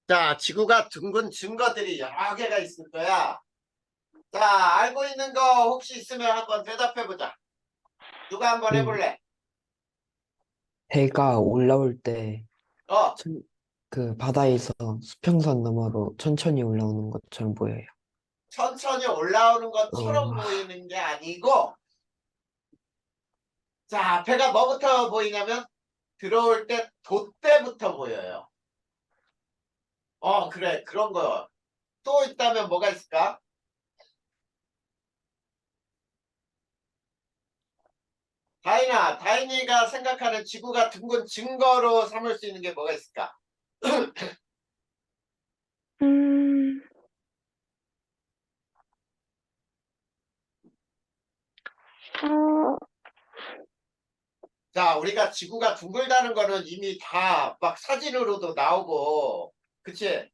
자, 지구가 둥근 증거들이 여러 개가 있을 거야. 자, 알고 있는 거 혹시 있으면 한번 대답해보자. 누가 한번 그 해볼래? 배가 올라올 때 어, 그 바다에서 수평선 너머로 천천히 올라오는 것처럼 보여요. 천천히 올라오는 어, 것처럼 보이는 게 아니고, 자, 배가 뭐부터 보이냐면, 들어올 때 돛대부터 보여요. 그래. 그런 거. 또 있다면 뭐가 있을까? 다인이가 생각하는 지구가 둥근 증거로 삼을 수 있는 게 뭐가 있을까? 음, 어, 자, 우리가 지구가 둥글다는 거는 이미 다 막 사진으로도 나오고, 그치? 네,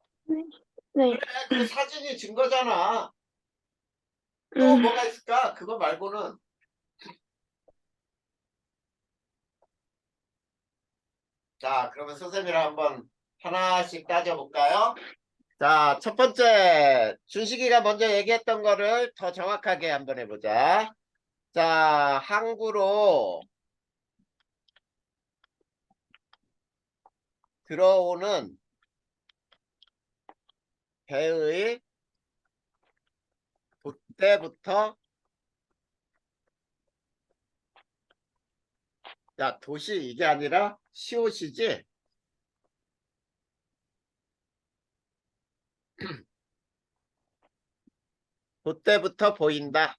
네, 그래, 그 사진이 증거잖아. 또 음, 뭐가 있을까? 그거 말고는. 자, 그러면 선생님이랑 한번 하나씩 따져볼까요? 자, 첫 번째, 준식이가 먼저 얘기했던 거를 더 정확하게 한번 해보자. 자, 항구로 들어오는 배의 돛대부터, 야, 도시 이게 아니라 시옷이지? 돛대부터 보인다.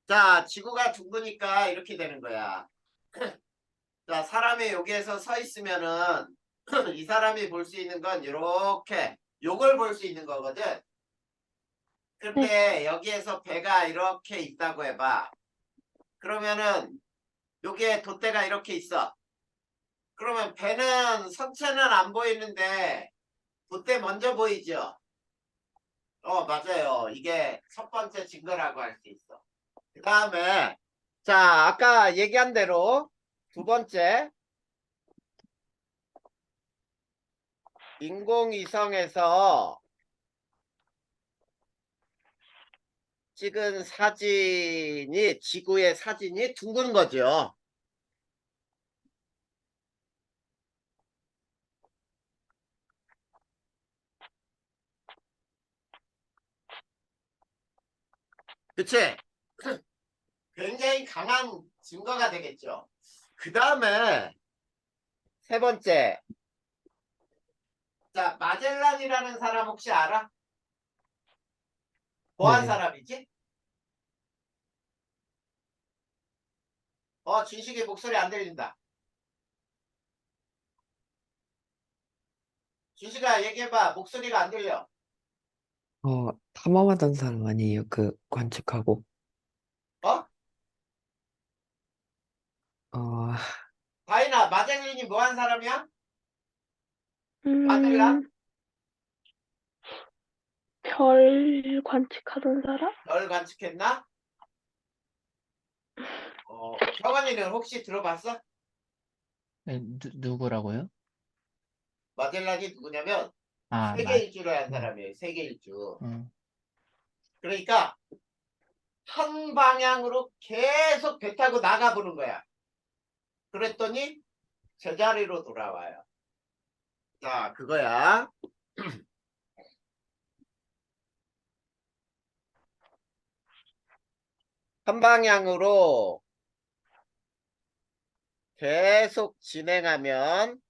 자, 지구가 둥그니까 이렇게 되는 거야. 자, 사람이 여기에서 서 있으면은 이 사람이 볼 수 있는 건 이렇게 요걸 볼 수 있는 거거든. 네, 근데 여기에서 배가 이렇게 있다고 해봐. 그러면은 여기에 돛대가 이렇게 있어. 그러면 배는 선체는 안 보이는데 돛대 먼저 보이죠? 맞아요. 이게 첫 번째 증거라고 할 수 있어. 그 다음에 자, 아까 얘기한 대로 두 번째 인공위성에서 찍은 사진이 지구의 사진이 둥근 거죠. 그치? 굉장히 강한 증거가 되겠죠. 그 다음에 세 번째, 자, 마젤란이라는 사람 혹시 알아? 뭐 한 네. 사람이지? 진식이 목소리 안 들린다. 진식아, 얘기해봐. 목소리가 안 들려. 탐험하던 사람 아니에요? 그 관측하고. 어? 어, 다이나, 마젤란이 뭐 한 사람이야? 마젤란? 음, 별 관측하던 사람? 널 관측했나? 경원이는 혹시 들어봤어? 누구라고요? 마젤란이 누구냐면 아, 세계 일주를 한 사람이에요. 세계 일주. 음, 그러니까 한 방향으로 계속 배 타고 나가보는 거야. 그랬더니 제자리로 돌아와요. 자, 그거야. 한 방향으로 계속 진행하면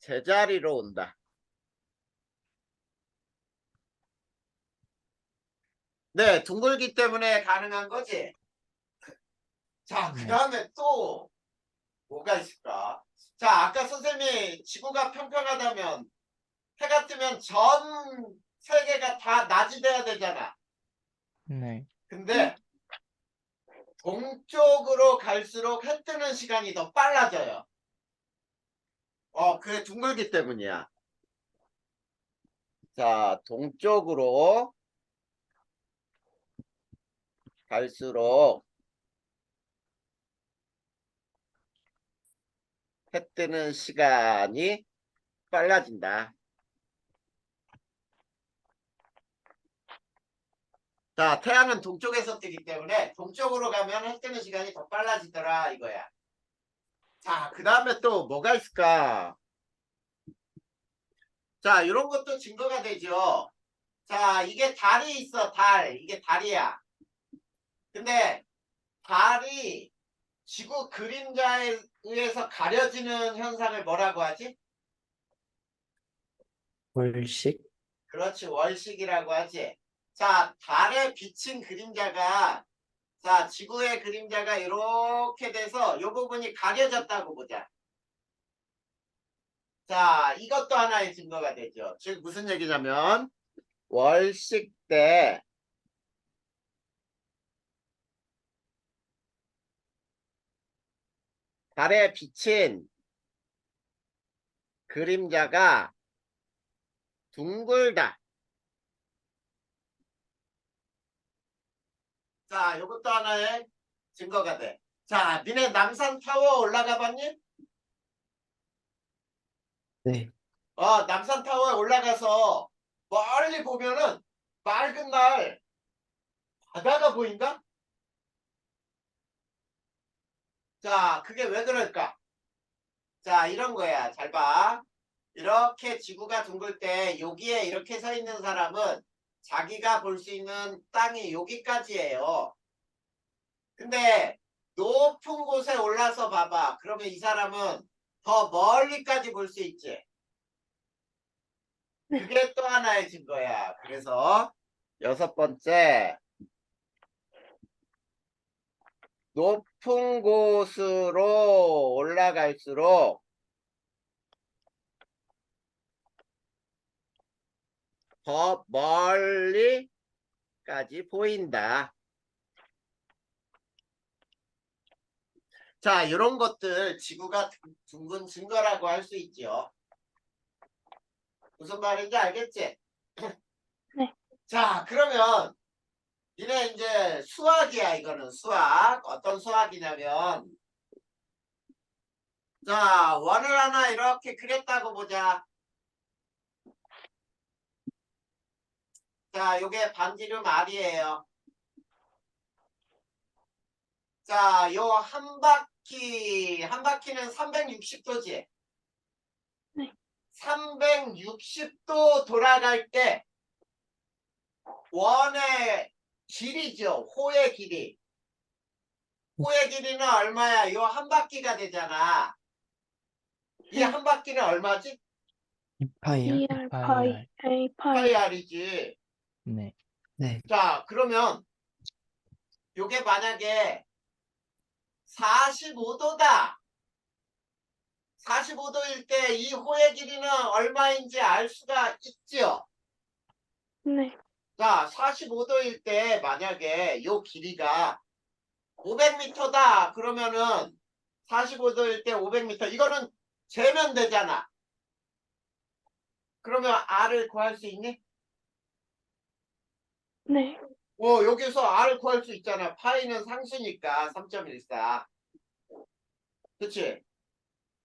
제자리로 온다. 네, 둥글기 때문에 가능한 거지. 자, 그 네. 다음에 또 뭐가 있을까? 자, 아까 선생님이 지구가 평평하다면 해가 뜨면 전 세계가 다 낮이 돼야 되잖아. 네. 네, 근데 동쪽으로 갈수록 해 뜨는 시간이 더 빨라져요. 그게 둥글기 때문이야. 자, 동쪽으로 갈수록 해 뜨는 시간이 빨라진다. 자, 태양은 동쪽에서 뜨기 때문에 동쪽으로 가면 해 뜨는 시간이 더 빨라지더라 이거야. 자, 그 다음에 또 뭐가 있을까? 자, 이런 것도 증거가 되죠. 자, 이게 달이 있어, 달. 이게 달이야. 근데 달이 지구 그림자에 의해서 가려지는 현상을 뭐라고 하지? 월식? 그렇지, 월식이라고 하지. 자, 달에 비친 그림자가, 자, 지구의 그림자가 이렇게 돼서 이 부분이 가려졌다고 보자. 자, 이것도 하나의 증거가 되죠. 즉, 무슨 얘기냐면, 월식 때 달에 비친 그림자가 둥글다. 자, 이것도 하나의 증거가 돼. 자, 니네 남산 타워 올라가 봤니? 네. 남산 타워에 올라가서 멀리 보면은 맑은 날 바다가 보인다? 자, 그게 왜 그럴까? 자, 이런 거야. 잘 봐. 이렇게 지구가 둥글 때 여기에 이렇게 서 있는 사람은 자기가 볼 수 있는 땅이 여기까지예요. 근데 높은 곳에 올라서 봐봐. 그러면 이 사람은 더 멀리까지 볼 수 있지. 네. 그게 또 하나의 증거야. 그래서 여섯 번째, 높은 곳으로 올라갈수록 더 멀리까지 보인다. 자, 이런 것들 지구가 둥근 증거라고 할 수 있죠. 무슨 말인지 알겠지? 네. 자, 그러면 니네 이제 수학이야. 이거는 수학. 어떤 수학이냐면, 자, 원을 하나 이렇게 그렸다고 보자. 자, 요게 반지름 R이에요. 자, 요 한 바퀴는 360도지. 네. 360도 돌아갈 때 원의 길이죠. 호의 길이. 호의 길이는 얼마야? 요 한 바퀴가 되잖아. 이 네. 한 바퀴는 얼마지? 2파이요? 2R 파이, A 파이. 파이 R이지. 네. 네. 자, 그러면 요게 만약에 45도다. 45도일 때 이 호의 길이는 얼마인지 알 수가 있죠. 네. 자, 45도일 때 만약에 요 길이가 500m다. 그러면은 45도일 때 500m. 이거는 재면 되잖아. 그러면 R을 구할 수 있니? 네. 여기서 R을 구할 수 있잖아. 파이는 상수니까 3.14. 그치?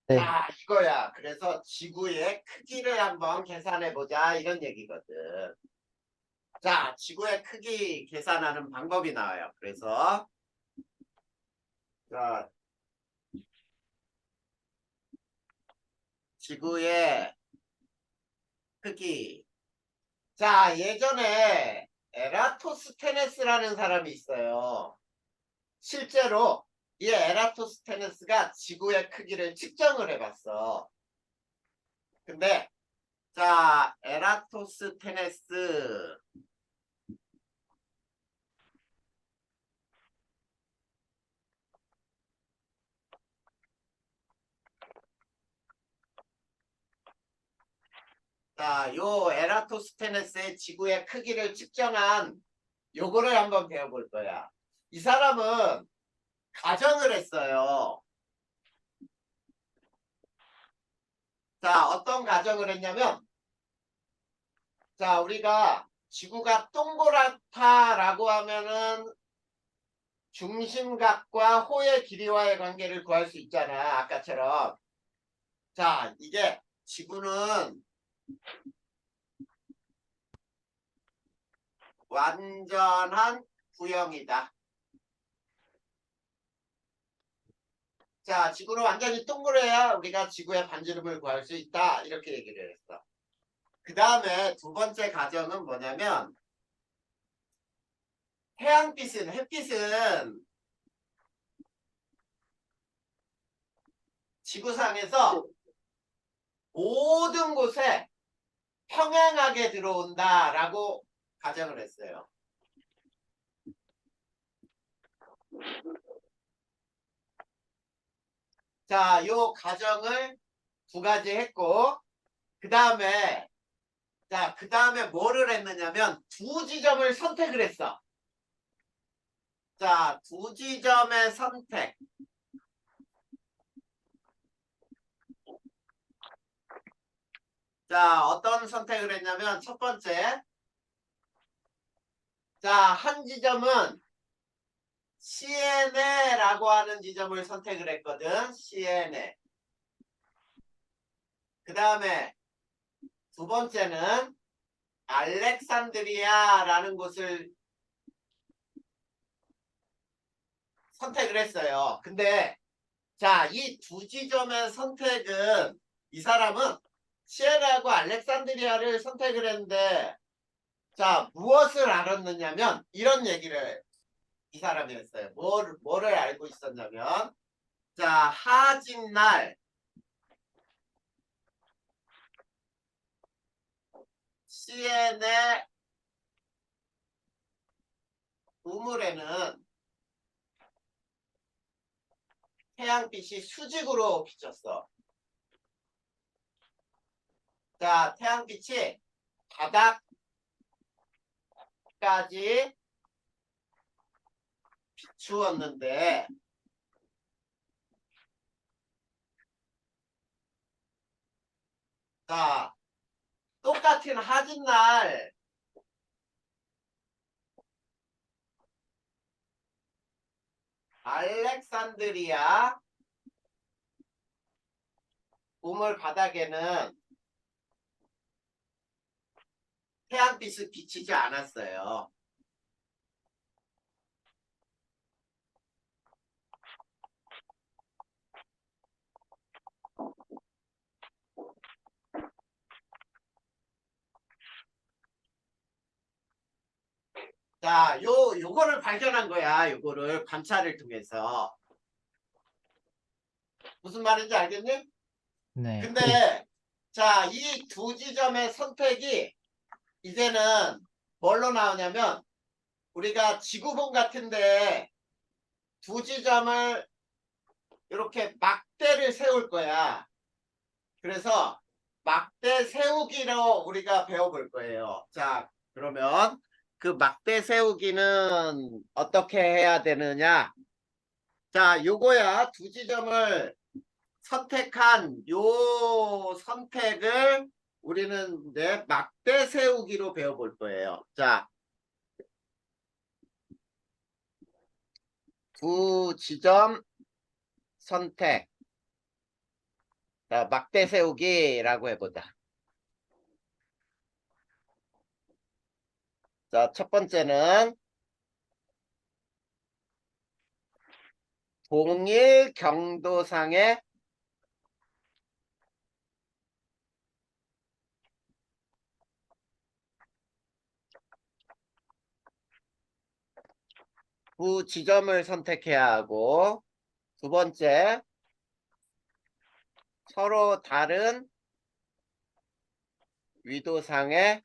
네. 자, 이거야. 그래서 지구의 크기를 한번 계산해보자. 이런 얘기거든. 자, 지구의 크기 계산하는 방법이 나와요. 그래서, 자, 지구의 크기. 자, 예전에 에라토스테네스라는 사람이 있어요. 실제로 이 에라토스테네스가 지구의 크기를 측정을 해봤어. 근데, 자, 에라토스테네스. 자, 요 에라토스테네스의 지구의 크기를 측정한 요거를 한번 배워볼 거야. 이 사람은 가정을 했어요. 자, 어떤 가정을 했냐면, 자, 우리가 지구가 동그랗다라고 하면은 중심각과 호의 길이와의 관계를 구할 수 있잖아. 아까처럼. 자, 이게 지구는 완전한 구형이다. 자, 지구는 완전히 동그래야 우리가 지구의 반지름을 구할 수 있다. 이렇게 얘기를 했어. 그 다음에 두 번째 가정은 뭐냐면 햇빛은 지구상에서 모든 곳에 평행하게 들어온다라고 가정을 했어요. 자, 요 가정을 두 가지 했고, 그 다음에 뭐를 했느냐면 두 지점을 선택을 했어. 자, 두 지점의 선택. 자, 어떤 선택을 했냐면 첫 번째. 자, 한 지점은 시에네라고 하는 지점을 선택을 했거든. 시에네. 그 다음에 두 번째는 알렉산드리아라는 곳을 선택을 했어요. 근데 자, 이 두 지점의 선택은 이 사람은 시에네하고 알렉산드리아를 선택을 했는데 자, 무엇을 알았느냐면 이런 얘기를 이 사람이 했어요. 뭐를 알고 있었냐면 자, 하진날 시엔의 우물에는 태양빛이 수직으로 비쳤어. 자, 태양빛이 바닥까지 비추었는데 자, 똑같은 하진날 알렉산드리아 우물 바닥에는 태양빛이 비치지 않았어요. 자, 요거를 발견한 거야. 요거를 관찰을 통해서. 무슨 말인지 알겠니? 네. 근데 자, 이 두 지점의 선택이 이제는 뭘로 나오냐면 우리가 지구본 같은데 두 지점을 이렇게 막대를 세울 거야. 그래서 막대 세우기로 우리가 배워볼 거예요. 자, 그러면 그 막대 세우기는 어떻게 해야 되느냐? 자, 요거야. 두 지점을 선택한 요 선택을 우리는 이제 막대 세우기로 배워볼 거예요. 자, 두 지점 선택. 자, 막대 세우기라고 해보자. 자, 첫 번째는 동일 경도상의 두 지점을 선택해야 하고 두 번째 서로 다른 위도상의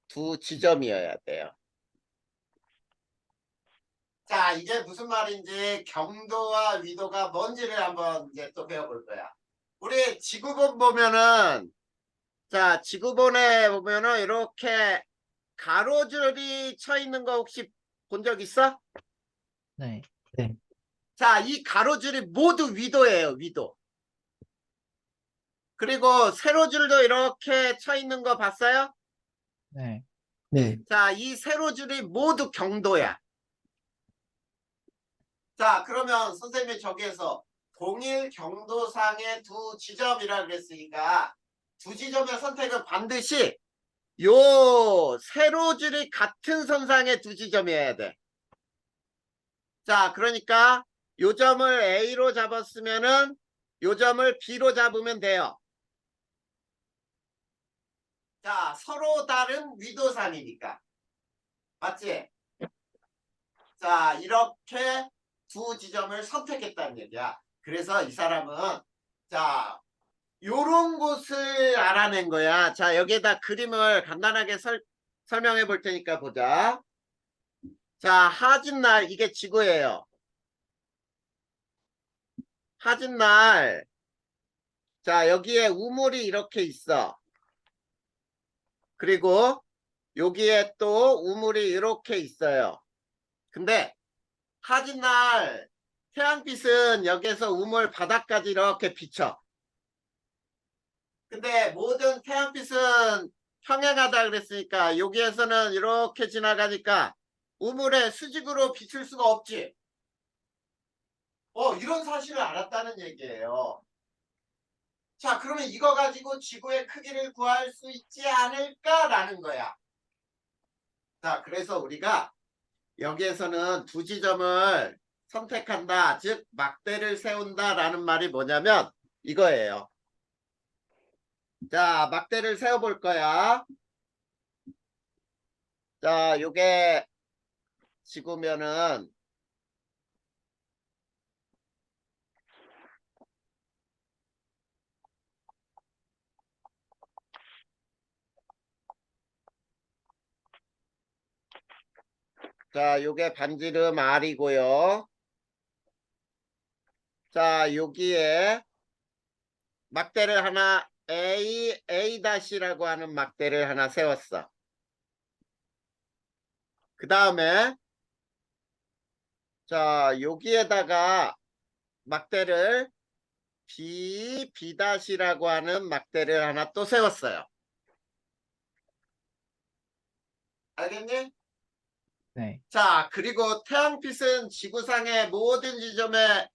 두 지점이어야 돼요. 자, 이제 무슨 말인지 경도와 위도가 뭔지를 한번 이제 또 배워볼 거야. 우리 지구본 보면은 자, 지구본에 보면은 이렇게 가로줄이 쳐 있는 거 혹시 본 적 있어? 네. 자, 이 가로줄이 모두 위도예요, 위도. 그리고 세로줄도 이렇게 쳐 있는 거 봤어요? 네. 네, 자, 이 세로줄이 모두 경도야. 자, 그러면 선생님이 저기에서 동일 경도상의 두 지점이라 그랬으니까 두 지점의 선택은 반드시 요 세로줄이 같은 선상의 두 지점이어야 돼. 자, 그러니까 요 점을 A로 잡았으면은 요 점을 B로 잡으면 돼요. 자, 서로 다른 위도상이니까. 맞지? 자, 이렇게 두 지점을 선택했다는 얘기야. 그래서 이 사람은 자, 요런 곳을 알아낸 거야. 자, 여기에다 그림을 간단하게 설명해 볼 테니까 보자. 자, 하진날 이게 지구예요. 하진날 자, 여기에 우물이 이렇게 있어. 그리고 여기에 또 우물이 이렇게 있어요. 근데 하진날 태양빛은 여기서 우물 바닥까지 이렇게 비쳐. 근데 모든 태양빛은 평행하다 그랬으니까 여기에서는 이렇게 지나가니까 우물에 수직으로 비출 수가 없지. 이런 사실을 알았다는 얘기예요. 자, 그러면 이거 가지고 지구의 크기를 구할 수 있지 않을까라는 거야. 자, 그래서 우리가 여기에서는 두 지점을 선택한다, 즉 막대를 세운다라는 말이 뭐냐면 이거예요. 자, 막대를 세워볼 거야. 자, 요게 지구면은 자, 요게 반지름 R이고요. 자, 여기에 막대를 하나 A-라고 하는 막대를 하나 세웠어. 그 다음에 자, 여기에다가 막대를 B-라고 하는 막대를 하나 또 세웠어요. 알겠니? 네. 자, 그리고 태양빛은 지구상의 모든 지점에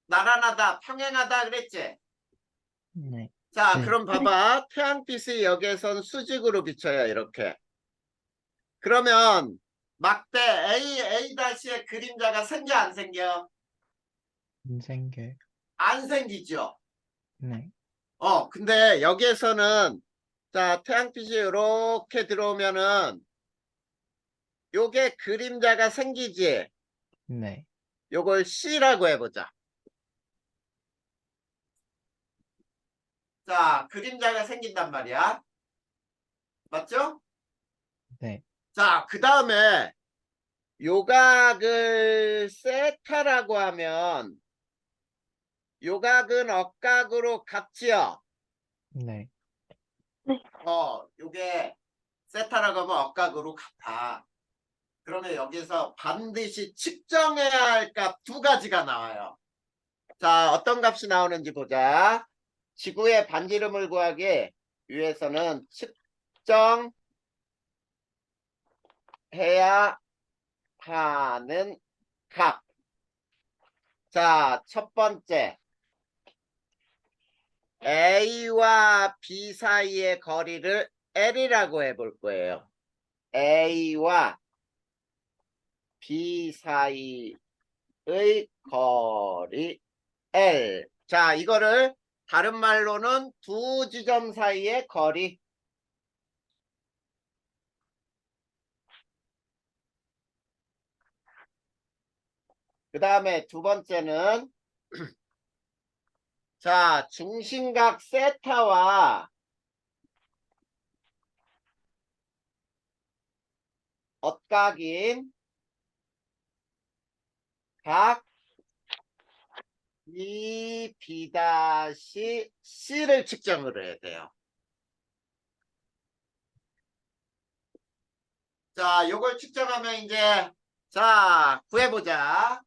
나란하다, 평행하다 그랬지? 네. 자, 네. 그럼 봐봐. 태양빛이 여기에선 수직으로 비쳐요, 이렇게. 그러면 막대 A-의 그림자가 생겨, 안 생겨? 안 생겨요. 안 생기죠? 네. 근데 여기에서는 자, 태양빛이 이렇게 들어오면은 요게 그림자가 생기지? 네. 요걸 C라고 해보자. 자, 그림자가 생긴단 말이야. 맞죠? 네. 자, 그 다음에 요각을 세타라고 하면 요각은 억각으로 같지요? 네. 요게 세타라고 하면 억각으로 같아. 그러면 여기서 반드시 측정해야 할 값 두 가지가 나와요. 자, 어떤 값이 나오는지 보자. 지구의 반지름을 구하기 위해서는 측정해야 하는 값. 자, 첫 번째. A와 B 사이의 거리를 L이라고 해볼 거예요. A와 B 사이의 거리 L. 자, 이거를 다른 말로는 두 지점 사이의 거리. 그 다음에 두 번째는 자, 중심각 세타와 엇각인 각 B, B'C를 측정을 해야 돼요. 자, 요걸 측정하면 이제 자, 구해보자.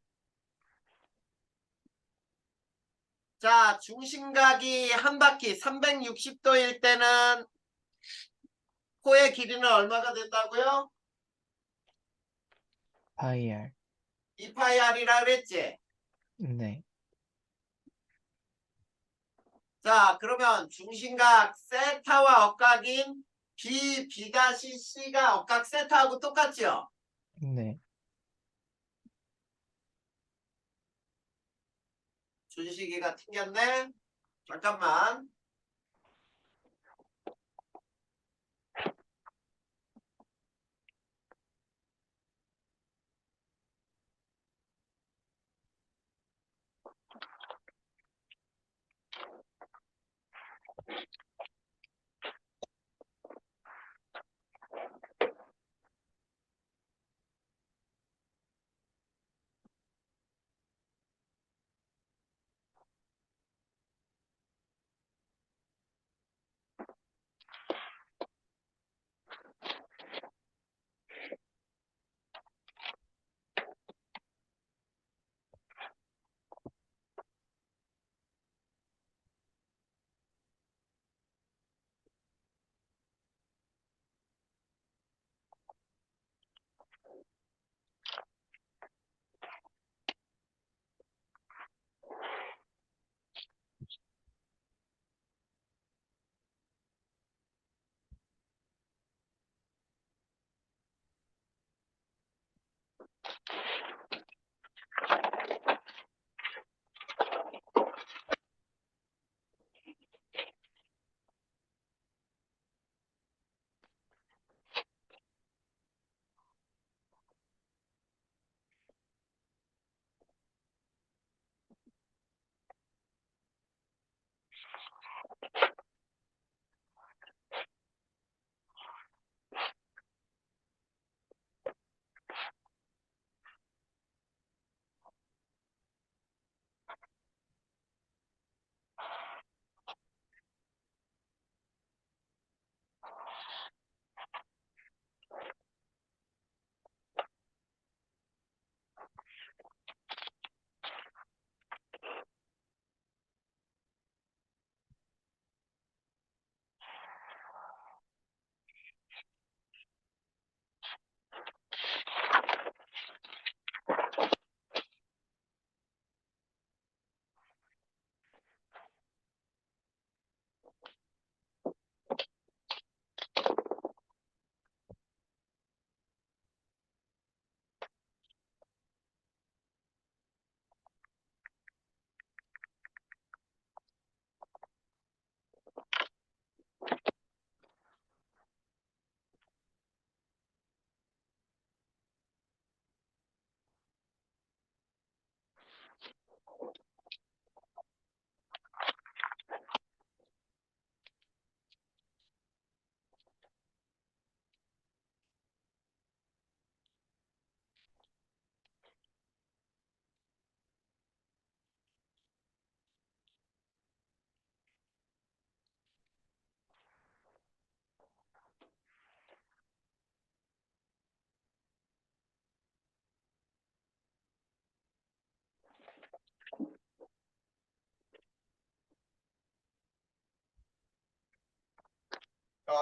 자, 중심각이 한 바퀴 360도일 때는 코의 길이는 얼마가 된다고요? 파이 R. 2파이 R이라 그랬지? 네. 자, 그러면 중심각 세타와 억각인 B, B-C가 억각 세타하고 똑같죠? 네. 준식이가 튕겼네? 잠깐만.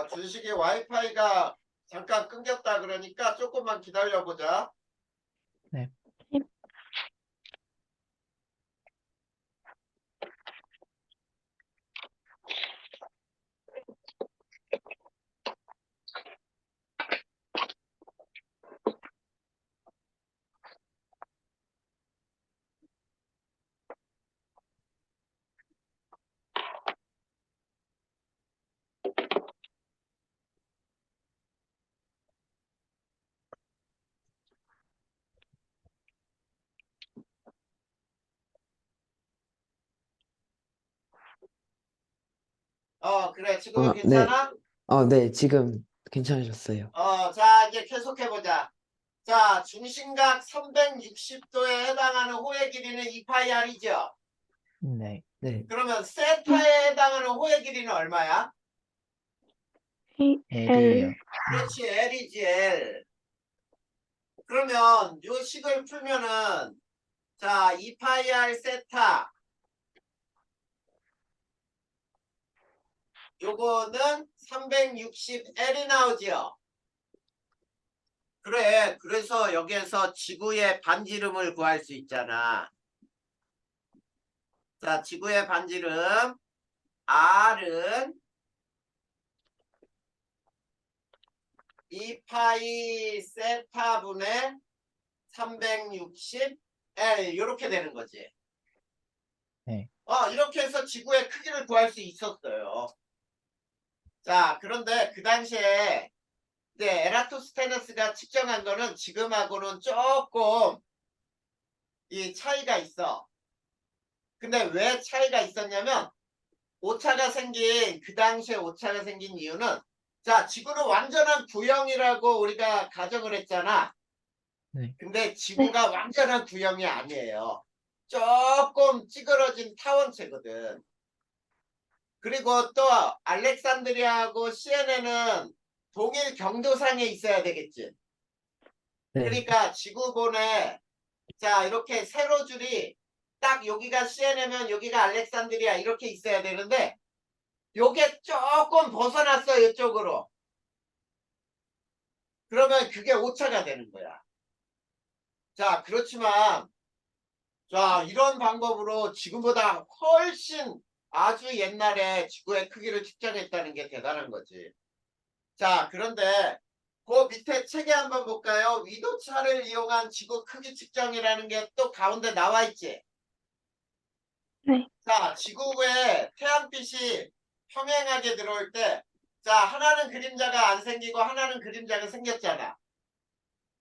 준식이 와이파이가 잠깐 끊겼다 그러니까 조금만 기다려보자. 네. 그래. 지금은 네. 괜찮아? 네, 지금 괜찮으셨어요. 자, 이제 계속해보자. 자, 중심각 360도에 해당하는 호의 길이는 2파이r이죠? 네. 네. 그러면 세타에 해당하는 호의 길이는 얼마야? A, L이요. L, 그렇지, L이지, L. 그러면 요 식을 풀면은, 자, 2파이r 세타. 요거는 360L이 나오지요? 그래, 그래서 여기에서 지구의 반지름을 구할 수 있잖아. 자, 지구의 반지름. R은 2파이 세타분의 360 L 이렇게 되는 거지. 네. 이렇게 해서 지구의 크기를 구할 수 있었어요. 자, 그런데 그 당시에 이제 에라토스테네스가 측정한 거는 지금하고는 조금 이 차이가 있어. 근데 왜 차이가 있었냐면 오차가 생긴 그 당시에 오차가 생긴 이유는 자, 지구는 완전한 구형이라고 우리가 가정을 했잖아. 네. 근데 지구가 완전한 구형이 아니에요. 조금 찌그러진 타원체거든. 그리고 또 알렉산드리아하고 시에네는 동일 경도상에 있어야 되겠지. 네. 그러니까 지구본에 자 이렇게 세로줄이 딱 여기가 시에네면 여기가 알렉산드리아 이렇게 있어야 되는데 요게 조금 벗어났어 이쪽으로. 그러면 그게 오차가 되는 거야. 자 그렇지만 자 이런 방법으로 지금보다 훨씬 아주 옛날에 지구의 크기를 측정했다는 게 대단한 거지. 자 그런데 그 밑에 책에 한번 볼까요? 위도차를 이용한 지구 크기 측정이라는 게 또 가운데 나와 있지. 네. 자 지구에 태양빛이 평행하게 들어올 때 자 하나는 그림자가 안 생기고 하나는 그림자가 생겼잖아.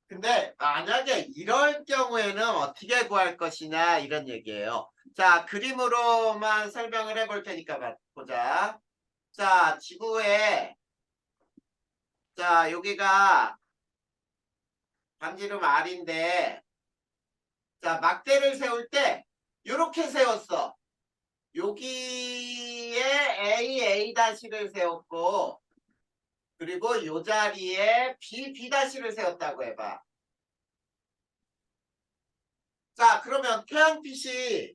근데 만약에 이럴 경우에는 어떻게 구할 것이냐 이런 얘기예요. 자 그림으로만 설명을 해볼 테니까 보자. 자 지구에 자 여기가 반지름 R인데 자 막대를 세울 때 이렇게 세웠어. 여기에 A''를 세웠고 그리고 요 자리에 B''를 세웠다고 해봐. 자 그러면 태양빛이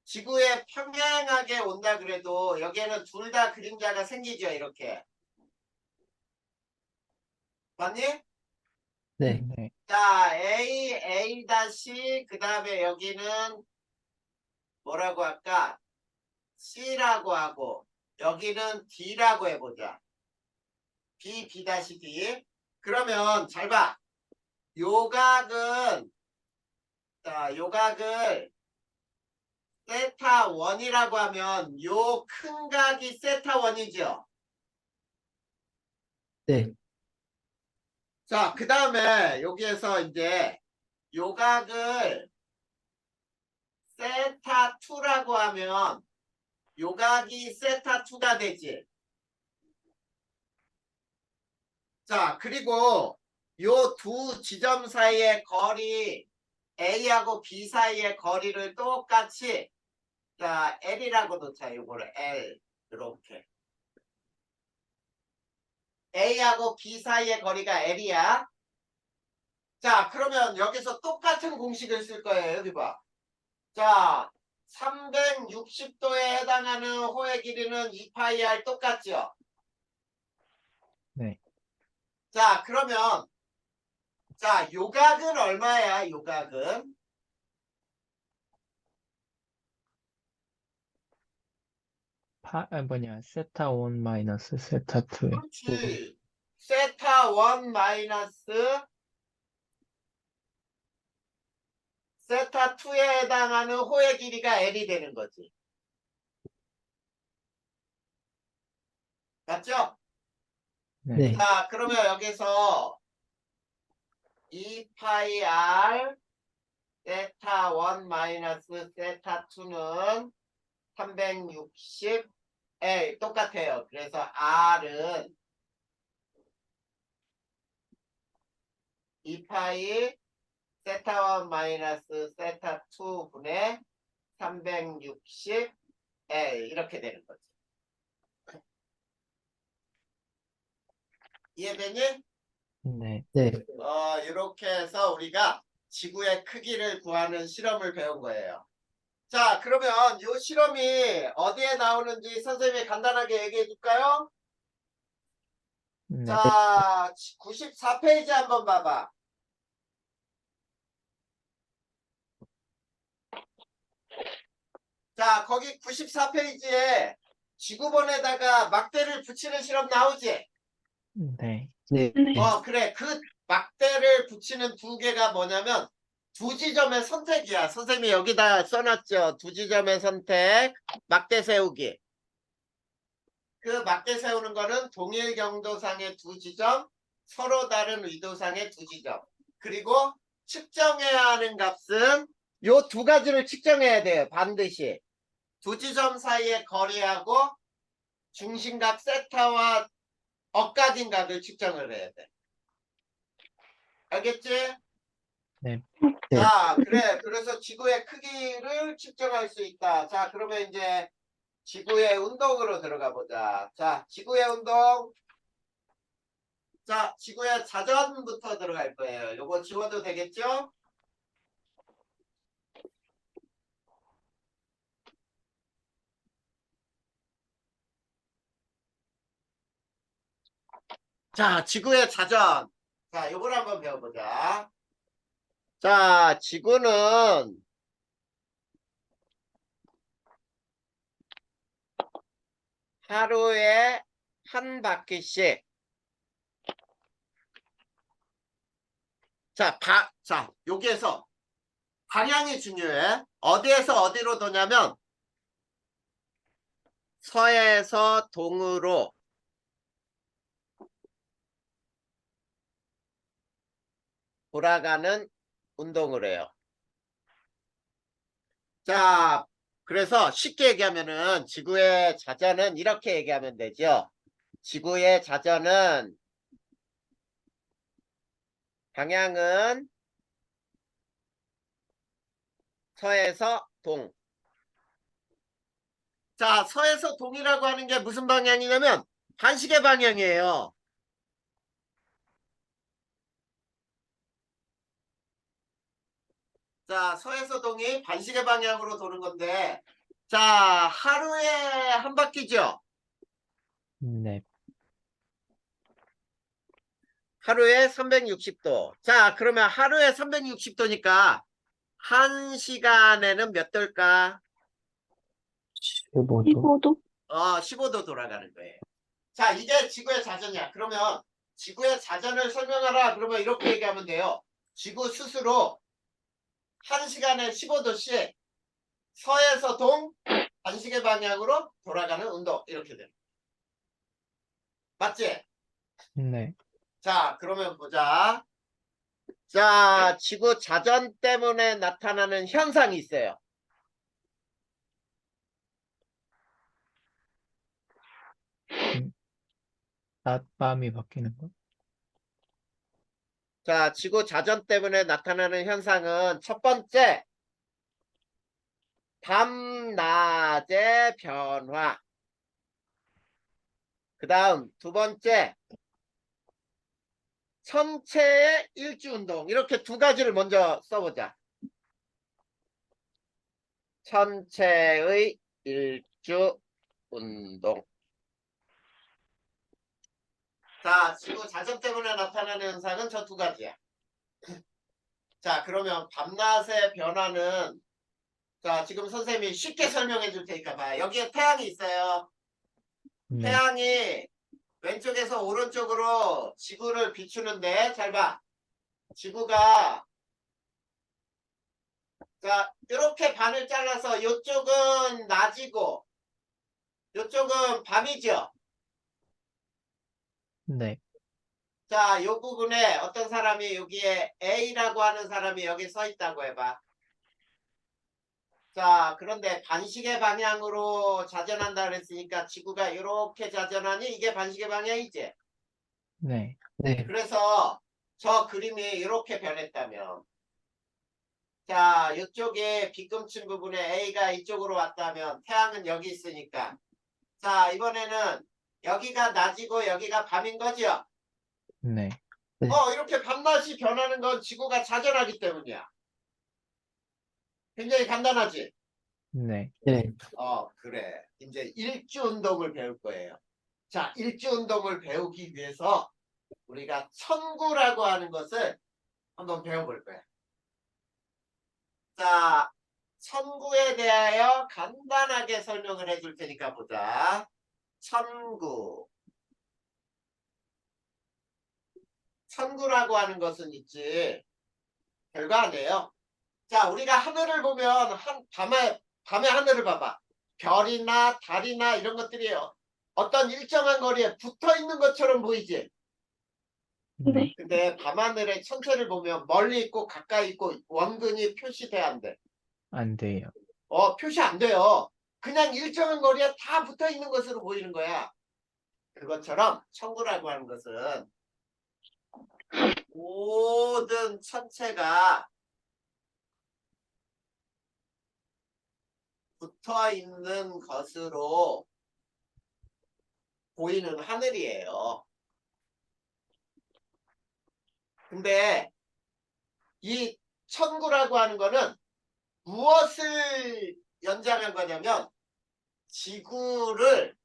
지구에 평행하게 온다 그래도 여기에는 둘 다 그림자가 생기죠 이렇게. 맞니? 네. 네. 자 A 그 다음에 여기는 뭐라고 할까? C라고 하고 여기는 D라고 해보자. B''D. 그러면 잘 봐. 요각은 자 요각을 세타 1이라고 하면 요 큰 각이 세타 1이죠. 네. 자, 그 다음에 여기에서 이제 요각을 세타 2라고 하면 요각이 세타 2가 되지. 자, 그리고 요 두 지점 사이의 거리 A하고 B 사이의 거리를 똑같이 자, L이라고 놓자. 요거를 L 이렇게. A하고 B 사이의 거리가 L이야. 자, 그러면 여기서 똑같은 공식을 쓸 거예요. 여기 봐. 자, 360도에 해당하는 호의 길이는 2파이r 똑같죠? 네. 자, 그러면 자, 요각은 얼마야? 요각은? 세타 1 마이너스 세타 2의 그렇지. 세타 1 마이너스 세타 2에 해당하는 호의 길이가 L이 되는 거지. 맞죠? 네. 자, 그러면 여기서 2파이r 세타 1 마이너스 세타 2는 360 L 똑같아요. 그래서 R은 2파이 세타 1 마이너스 세타 2 분의 360 L 이렇게 되는 거지. 이해되니? 네. 네. 이렇게 해서 우리가 지구의 크기를 구하는 실험을 배운 거예요. 자, 그러면 이 실험이 어디에 나오는지 선생님이 간단하게 얘기해 줄까요? 네. 자, 94페이지 한번 봐봐. 자, 거기 94페이지에 지구본에다가 막대를 붙이는 실험 나오지? 네. 네. 네. 그래. 그 막대를 붙이는 두 개가 뭐냐면 두 지점의 선택이야. 선생님이 여기다 써놨죠. 두 지점의 선택, 막대 세우기. 그 막대 세우는 거는 동일 경도상의 두 지점, 서로 다른 의도상의 두 지점. 그리고 측정해야 하는 값은 요 두 가지를 측정해야 돼요. 반드시. 두 지점 사이의 거리하고 중심각 세타와 억각인 각을 측정을 해야 돼. 알겠지? 네. 네. 자, 그래. 그래서 지구의 크기를 측정할 수 있다. 자, 그러면 이제 지구의 운동으로 들어가 보자. 자, 지구의 운동. 자, 지구의 자전부터 들어갈 거예요. 요거 지워도 되겠죠? 자, 지구의 자전. 자, 요걸 한번 배워보자. 자, 지구는 하루에 한 바퀴씩. 자, 여기에서 방향이 중요해. 어디에서 어디로 도냐면 서에서 동으로 돌아가는 운동을 해요. 자, 그래서 쉽게 얘기하면은 지구의 자전은 이렇게 얘기하면 되죠. 지구의 자전은 방향은 서에서 동. 자, 서에서 동이라고 하는 게 무슨 방향이냐면 반시계 방향이에요. 자, 서에서 동이 반시계 방향으로 도는 건데, 자, 하루에 한 바퀴죠. 네. 하루에 360도. 자, 그러면 하루에 360도니까 한 시간에는 몇 도일까? 15도. 15도? 15도 돌아가는 거예요. 자, 이게 지구의 자전이야. 그러면 지구의 자전을 설명하라. 그러면 이렇게 얘기하면 돼요. 지구 스스로 한 시간에 15도씩 서에서 동, 반시계 방향으로 돌아가는 운동. 이렇게 됩니다. 맞지? 네. 자, 그러면 보자. 자, 지구 자전 때문에 나타나는 현상이 있어요. 낮, 밤이 바뀌는 거? 자, 지구 자전 때문에 나타나는 현상은 첫 번째, 밤, 낮의 변화. 그 다음 두 번째, 천체의 일주운동. 이렇게 두 가지를 먼저 써보자. 천체의 일주운동. 자, 지구 자전 때문에 나타나는 현상은 저 두 가지야. 자, 그러면 밤낮의 변화는, 자, 지금 선생님이 쉽게 설명해 줄 테니까 봐. 여기에 태양이 있어요. 네. 태양이 왼쪽에서 오른쪽으로 지구를 비추는데, 잘 봐. 지구가, 자, 이렇게 반을 잘라서 이쪽은 낮이고, 이쪽은 밤이죠. 네. 자, 이 부분에 어떤 사람이 여기에 A라고 하는 사람이 여기 서 있다고 해봐. 자, 그런데 반시계 방향으로 자전한다 그랬으니까 지구가 이렇게 자전하니 이게 반시계 방향이지. 네. 네. 그래서 저 그림이 이렇게 변했다면, 자, 이쪽에 빗금친 부분에 A가 이쪽으로 왔다면 태양은 여기 있으니까, 자, 이번에는 여기가 낮이고 여기가 밤인 거죠. 네. 이렇게 밤낮이 변하는 건 지구가 자전하기 때문이야. 굉장히 간단하지? 네. 네. 그래. 이제 일주운동을 배울 거예요. 자, 일주운동을 배우기 위해서 우리가 천구라고 하는 것을 한번 배워볼 거야. 자, 천구에 대하여 간단하게 설명을 해줄 테니까 보자. 천구. 천구라고 하는 것은 있지. 별거 아니에요. 자, 우리가 하늘을 보면 밤에 하늘을 봐봐. 별이나 달이나 이런 것들이 어떤 일정한 거리에 붙어 있는 것처럼 보이지. 네. 근데 밤하늘의 천체를 보면 멀리 있고 가까이 있고 원근이 표시돼야 안 돼. 안 돼요. 표시 안 돼요. 그냥 일정한 거리에 다 붙어 있는 것으로 보이는 거야. 그것처럼 천구라고 하는 것은 모든 천체가 붙어 있는 것으로 보이는 하늘이에요. 근데 이 천구라고 하는 거는 무엇을 연장한 거냐면 지구를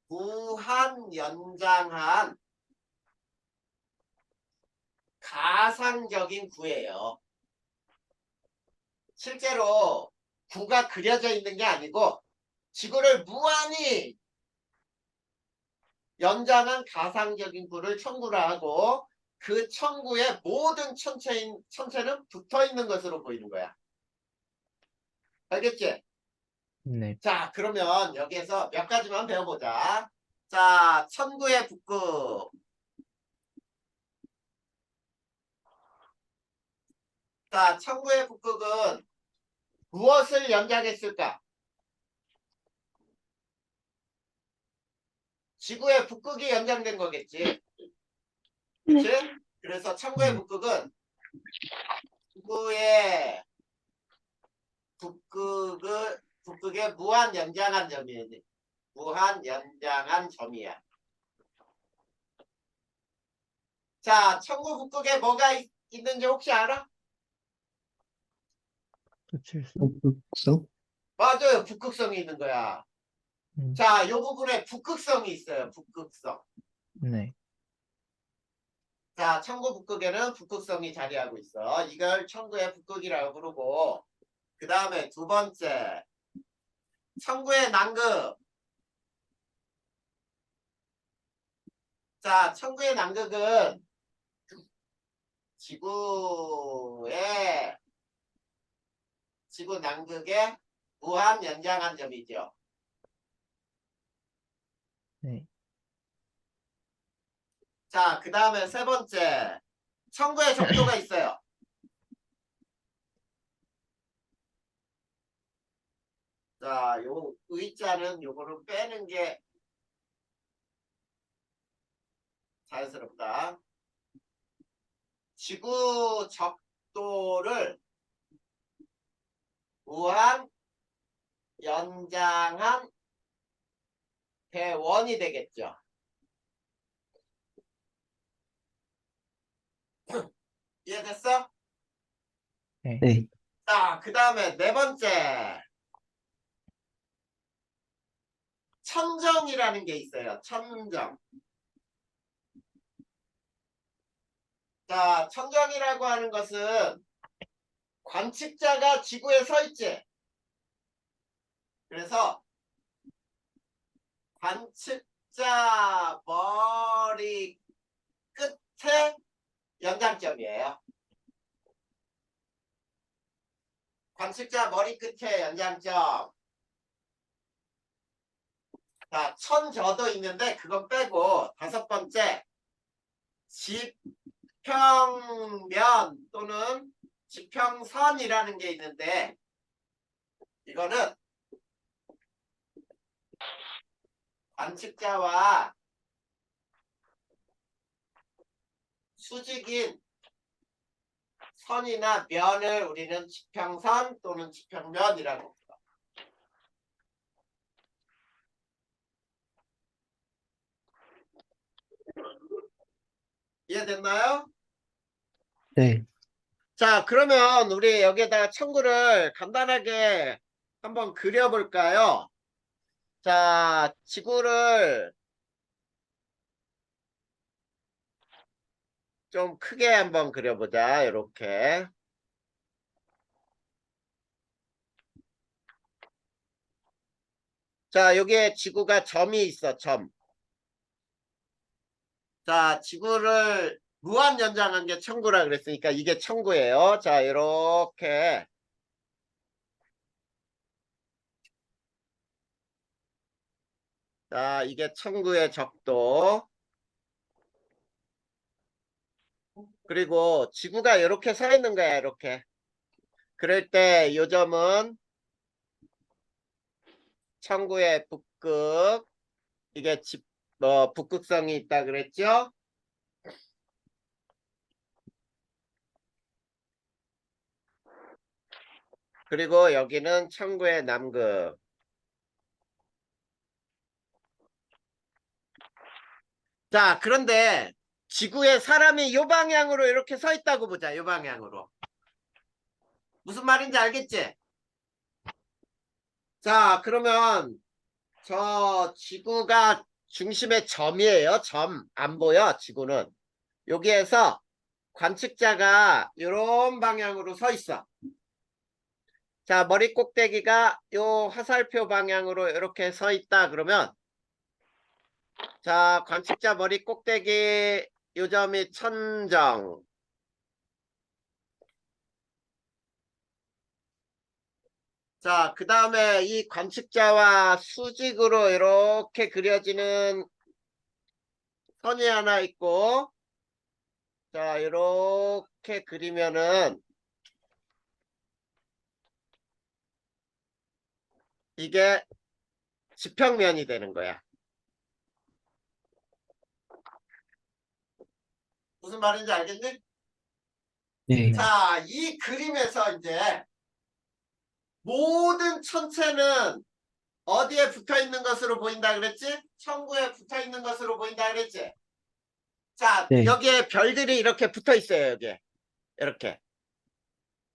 무한 연장한 가상적인 구예요. 실제로 구가 그려져 있는 게 아니고 지구를 무한히 연장한 가상적인 구를 천구라 하고 그 천구의 모든 천체는 붙어 있는 것으로 보이는 거야. 알겠지? 네. 자, 그러면 여기에서 몇 가지만 배워보자. 자, 천구의 북극. 자, 천구의 북극은 무엇을 연장했을까? 지구의 북극이 연장된 거겠지. 그치? 그래서 천구의 네. 북극은 지구의 북극의 무한 연장한 점이야. 무한 연장한 점이야. 자, 천구 북극에 뭐가 있는지 혹시 알아? 수칠성? 북극성? 맞아요. 북극성이 있는 거야. 자, 이 부분에 북극성이 있어요. 북극성. 네. 자, 천구 북극에는 북극성이 자리하고 있어. 이걸 천구의 북극이라고 부르고, 그 다음에 두 번째, 천구의 남극. 자, 천구의 남극은 지구 남극의 무한 연장한 점이죠. 네. 자, 그 다음에 세 번째, 천구의 적도가 있어요. 자, 요 의자는 요거를 빼는 게 자연스럽다. 지구 적도를 무한 연장한 대원이 되겠죠. 이해됐어? 네. 네. 자, 그 다음에 네 번째, 천정이라는 게 있어요. 천정. 자, 천정이라고 하는 것은 관측자가 지구에 서 있지. 그래서 관측자 머리 끝에 연장점이에요. 관측자 머리 끝에 연장점. 자, 천저도 있는데 그건 빼고 다섯 번째, 지평면 또는 지평선이라는 게 있는데 이거는 관측자와 수직인 선이나 면을 우리는 지평선 또는 지평면이라고 불러. 이해됐나요? 네. 자, 그러면 우리 여기에다가 천구를 간단하게 한번 그려볼까요? 자, 지구를 좀 크게 한번 그려보자. 이렇게. 자, 여기에 지구가 점이 있어, 점. 자, 지구를 무한 연장한 게 천구라 그랬으니까 이게 천구예요. 자, 이렇게. 자, 이게 천구의 적도. 그리고 지구가 이렇게 서 있는 거야, 이렇게. 그럴 때 요 점은 천구의 북극. 이게 북극성이 있다 그랬죠? 그리고 여기는 천구의 남극. 자, 그런데 지구에 사람이 요 방향으로 이렇게 서 있다고 보자. 요 방향으로. 무슨 말인지 알겠지? 자, 그러면 저 지구가 중심의 점이에요. 점. 안 보여, 지구는. 여기에서 관측자가 이런 방향으로 서 있어. 자, 머리 꼭대기가 요 화살표 방향으로 이렇게 서 있다 그러면 자, 관측자 머리 꼭대기 요점이 천정. 자, 그 다음에 이 관측자와 수직으로 이렇게 그려지는 선이 하나 있고, 자, 이렇게 그리면은 이게 지평면이 되는 거야. 무슨 말인지 알겠니? 네. 자, 이 그림에서 이제 모든 천체는 어디에 붙어 있는 것으로 보인다 그랬지? 천구에 붙어 있는 것으로 보인다 그랬지? 자, 네. 여기에 별들이 이렇게 붙어 있어요, 여기에. 이렇게.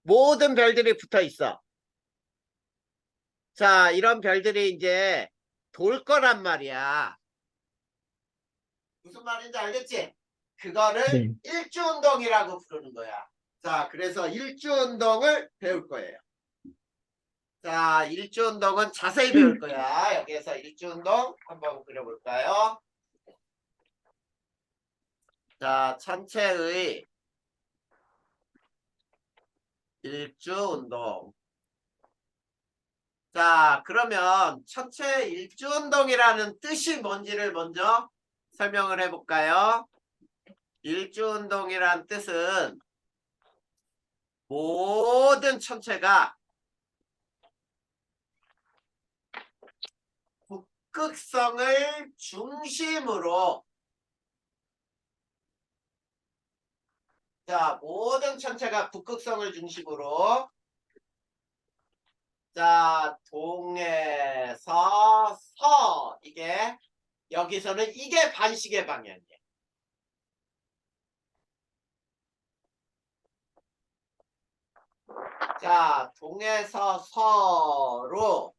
모든 별들이 붙어 있어. 자, 이런 별들이 이제 돌 거란 말이야. 무슨 말인지 알겠지? 그거를 네. 일주운동이라고 부르는 거야. 자, 그래서 일주운동을 배울 거예요. 자, 일주운동은 자세히 배울 거야. 여기에서 일주운동 한번 그려볼까요? 자, 천체의 일주운동. 자, 그러면 천체 일주운동이라는 뜻이 뭔지를 먼저 설명을 해볼까요? 일주운동이란 뜻은 모든 천체가 북극성을 중심으로 자, 모든 천체가 북극성을 중심으로 자, 동에서 서 이게 여기서는 이게 반시계 방향이에요. 자, 동에서 서로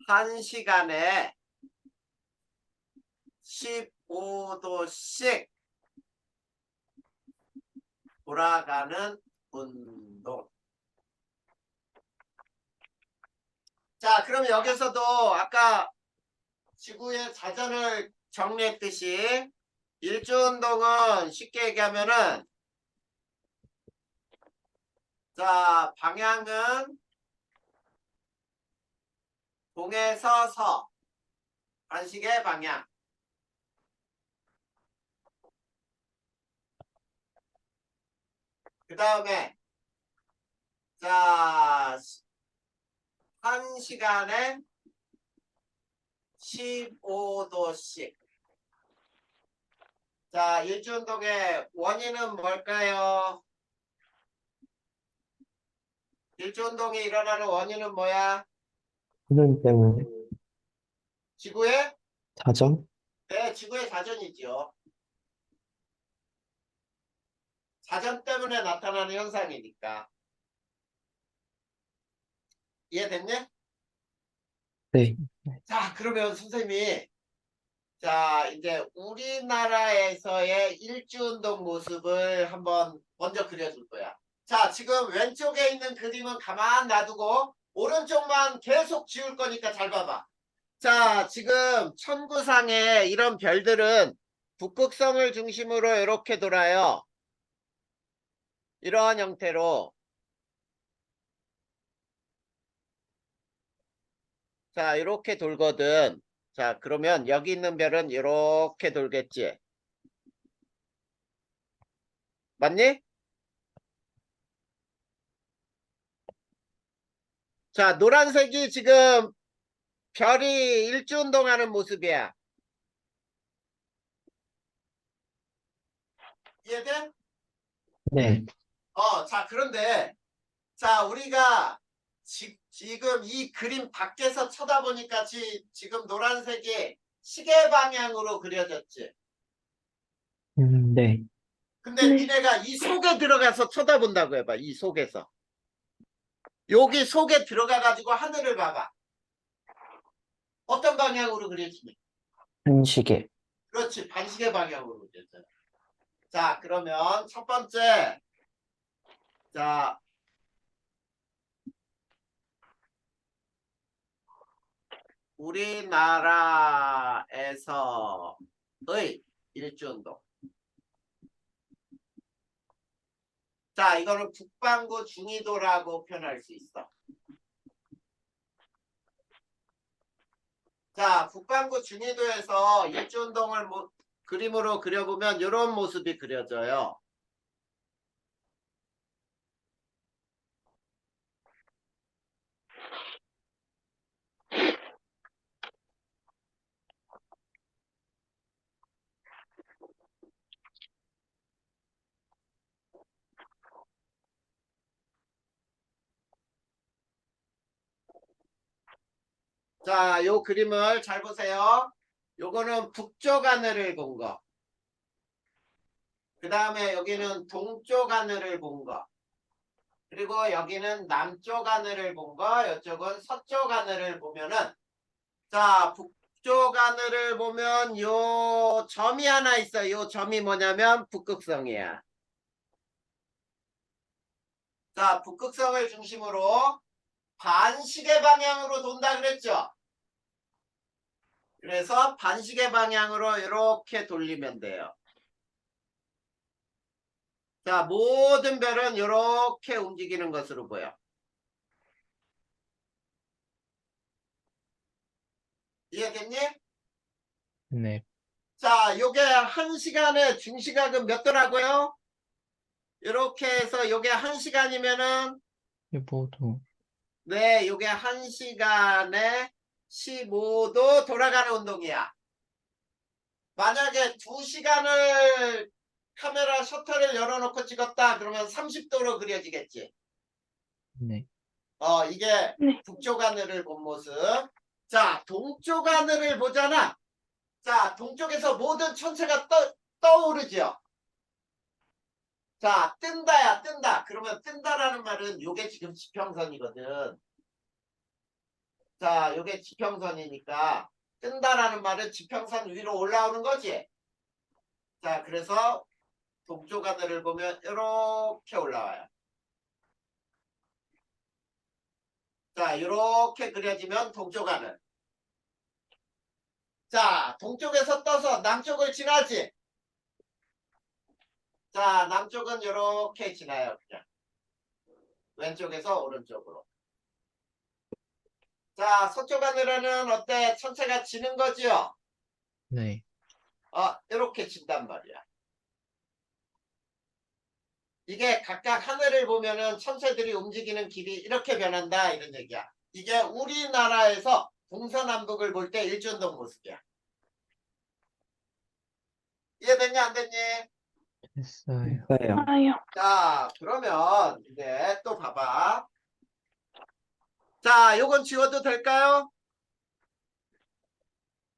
1시간에 15도씩 돌아가는 운동. 자, 그럼 여기서도 아까 지구의 자전을 정리했듯이 일주운동은 쉽게 얘기하면은 자, 방향은 동에서 서 반시계 방향. 그 다음에 자, 1시간에 15도씩. 자, 일주운동의 원인은 뭘까요? 일주운동이 일어나는 원인은 뭐야? 훈련 때문에 지구의? 자전? 네, 지구의 자전이지요. 자전 때문에 나타나는 현상이니까. 이해됐니? 네. 자, 그러면 선생님이 자, 이제 우리나라에서의 일주운동 모습을 한번 먼저 그려줄 거야. 자, 지금 왼쪽에 있는 그림은 가만 놔두고 오른쪽만 계속 지울 거니까 잘 봐봐. 자, 지금 천구상에 이런 별들은 북극성을 중심으로 이렇게 돌아요. 이러한 형태로. 자, 이렇게 돌거든. 자, 그러면 여기 있는 별은 이렇게 돌겠지. 맞니? 자, 노란색이 지금 별이 일주운동하는 모습이야. 이해돼? 네. 자, 그런데, 자, 우리가 지금 이 그림 밖에서 쳐다보니까 지금 노란색이 시계 방향으로 그려졌지. 네. 근데 네. 니네가 이 속에 들어가서 쳐다본다고 해봐. 이 속에서. 여기 속에 들어가가지고 하늘을 봐봐. 어떤 방향으로 그려지니? 한시계. 그렇지. 반시계 방향으로 그려져. 자, 그러면 첫 번째. 자, 우리나라에서의 일주운동. 자, 이거는 북반구 중위도라고 표현할 수 있어. 자, 북반구 중위도에서 일주운동을 그림으로 그려보면 이런 모습이 그려져요. 자, 요 그림을 잘 보세요. 요거는 북쪽 하늘을 본 거. 그 다음에 여기는 동쪽 하늘을 본 거. 그리고 여기는 남쪽 하늘을 본 거. 이쪽은 서쪽 하늘을 보면은, 자, 북쪽 하늘을 보면 요 점이 하나 있어요. 요 점이 뭐냐면 북극성이야. 자, 북극성을 중심으로 반시계 방향으로 돈다 그랬죠? 그래서 반시계 방향으로 이렇게 돌리면 돼요. 자, 모든 별은 이렇게 움직이는 것으로 보여. 이해됐니? 네. 자, 요게 1시간의 중시각은 몇 도라고요? 이렇게 해서 요게 1시간이면은, 이 모두 네, 요게 1시간에 15도 돌아가는 운동이야. 만약에 2시간을 카메라 셔터를 열어놓고 찍었다 그러면 30도로 그려지겠지. 네. 이게 네. 북쪽 하늘을 본 모습. 자, 동쪽 하늘을 보잖아. 자, 동쪽에서 모든 천체가 떠오르죠. 자, 뜬다야, 뜬다. 그러면 뜬다라는 말은 요게 지금 지평선이거든. 자, 요게 지평선이니까 뜬다라는 말은 지평선 위로 올라오는 거지. 자, 그래서 동쪽 하늘을 보면 이렇게 올라와요. 자, 이렇게 그려지면 동쪽 하늘. 자, 동쪽에서 떠서 남쪽을 지나지. 자, 남쪽은 이렇게 지나요. 그냥. 왼쪽에서 오른쪽으로. 자, 서쪽 하늘에는 어때? 천체가 지는 거지요? 네. 이렇게 진단 말이야. 이게 각각 하늘을 보면은 천체들이 움직이는 길이 이렇게 변한다 이런 얘기야. 이게 우리나라에서 동서남북을 볼 때 일주운동 모습이야. 이해됐냐 안 됐니? 했어요. 있어요. 아요. 자, 그러면 이제 또 봐봐. 자, 요건 지워도 될까요?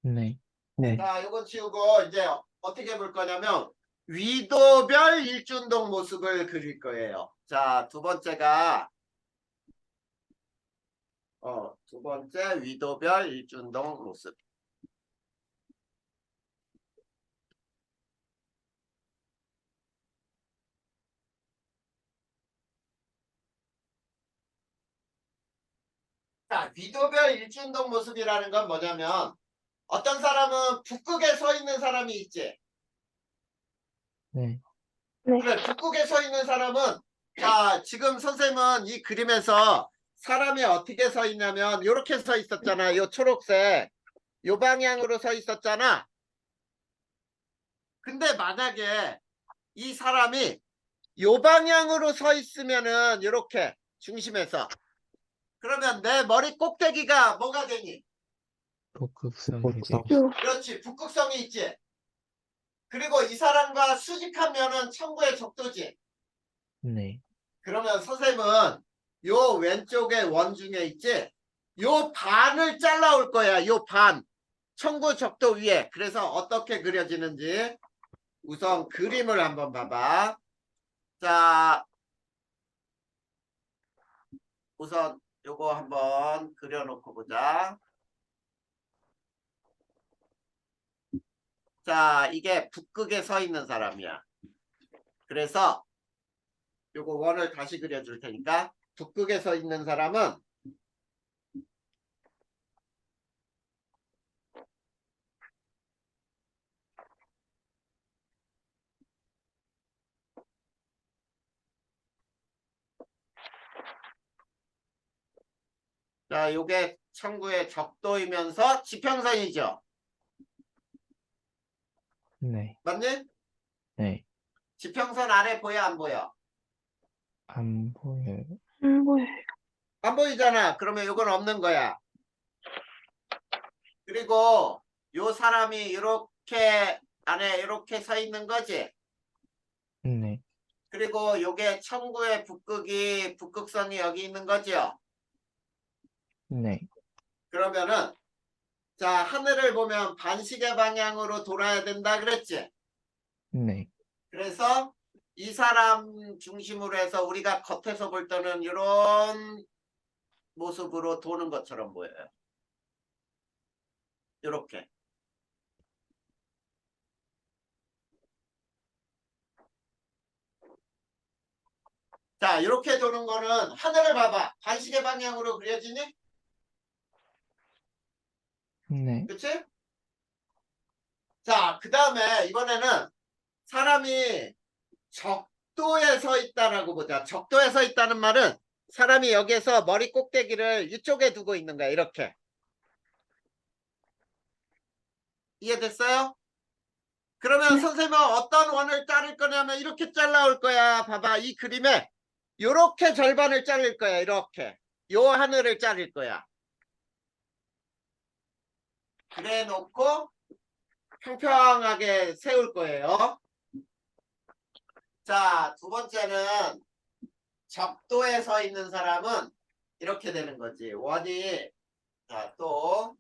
네. 네. 자, 요건 지우고 이제 어떻게 볼 거냐면 위도별 일주운동 모습을 그릴 거예요. 자, 두 번째가 두 번째 위도별 일주운동 모습. 자, 위도별 일주운동 모습이라는 건 뭐냐면 어떤 사람은 북극에 서 있는 사람이 있지. 네. 네. 그래, 북극에 서 있는 사람은 자, 지금 선생님은 이 그림에서 사람이 어떻게 서 있냐면 이렇게 서 있었잖아. 요 초록색 요 방향으로 서 있었잖아. 근데 만약에 이 사람이 요 방향으로 서 있으면은 이렇게 중심에서 그러면 내 머리 꼭대기가 뭐가 되니? 북극성이 북극성. 되죠. 요. 그렇지, 북극성이 있지. 그리고 이 사람과 수직한 면은 천구의 적도지. 네. 그러면 선생님은 요 왼쪽에 원 중에 있지? 요 반을 잘라올 거야. 요 반. 천구 적도 위에. 그래서 어떻게 그려지는지 우선 그림을 한번 봐봐. 자, 우선 요거 한번 그려놓고 보자. 자, 이게 북극에 서 있는 사람이야. 그래서 요거 원을 다시 그려줄 테니까 북극에 서 있는 사람은 자, 요게 천구의 적도이면서 지평선이죠. 네. 맞니? 네. 지평선 아래 보여 안 보여? 안 보여요. 안 보여요. 안 보이잖아. 그러면 요건 없는 거야. 그리고 요 사람이 이렇게 안에 이렇게 서 있는 거지. 네. 그리고 요게 천구의 북극이 북극성이 여기 있는 거죠. 네. 그러면은 자, 하늘을 보면 반시계 방향으로 돌아야 된다 그랬지. 네. 그래서 이 사람 중심으로 해서 우리가 겉에서 볼 때는 이런 모습으로 도는 것처럼 보여요. 이렇게. 자, 이렇게 도는 거는 하늘을 봐봐. 반시계 방향으로 그려지니? 네. 그치? 자, 그 다음에 이번에는 사람이 적도에 서 있다라고 보자. 적도에 서 있다는 말은 사람이 여기에서 머리 꼭대기를 이쪽에 두고 있는 거야. 이렇게. 이해됐어요? 그러면 네. 선생님은 어떤 원을 자를 거냐면 이렇게 잘라올 거야. 봐봐. 이 그림에 요렇게 절반을 자를 거야. 이렇게. 요 하늘을 자를 거야. 그래 놓고 평평하게 세울 거예요. 자, 두 번째는 적도에 서 있는 사람은 이렇게 되는 거지. 원이 자, 또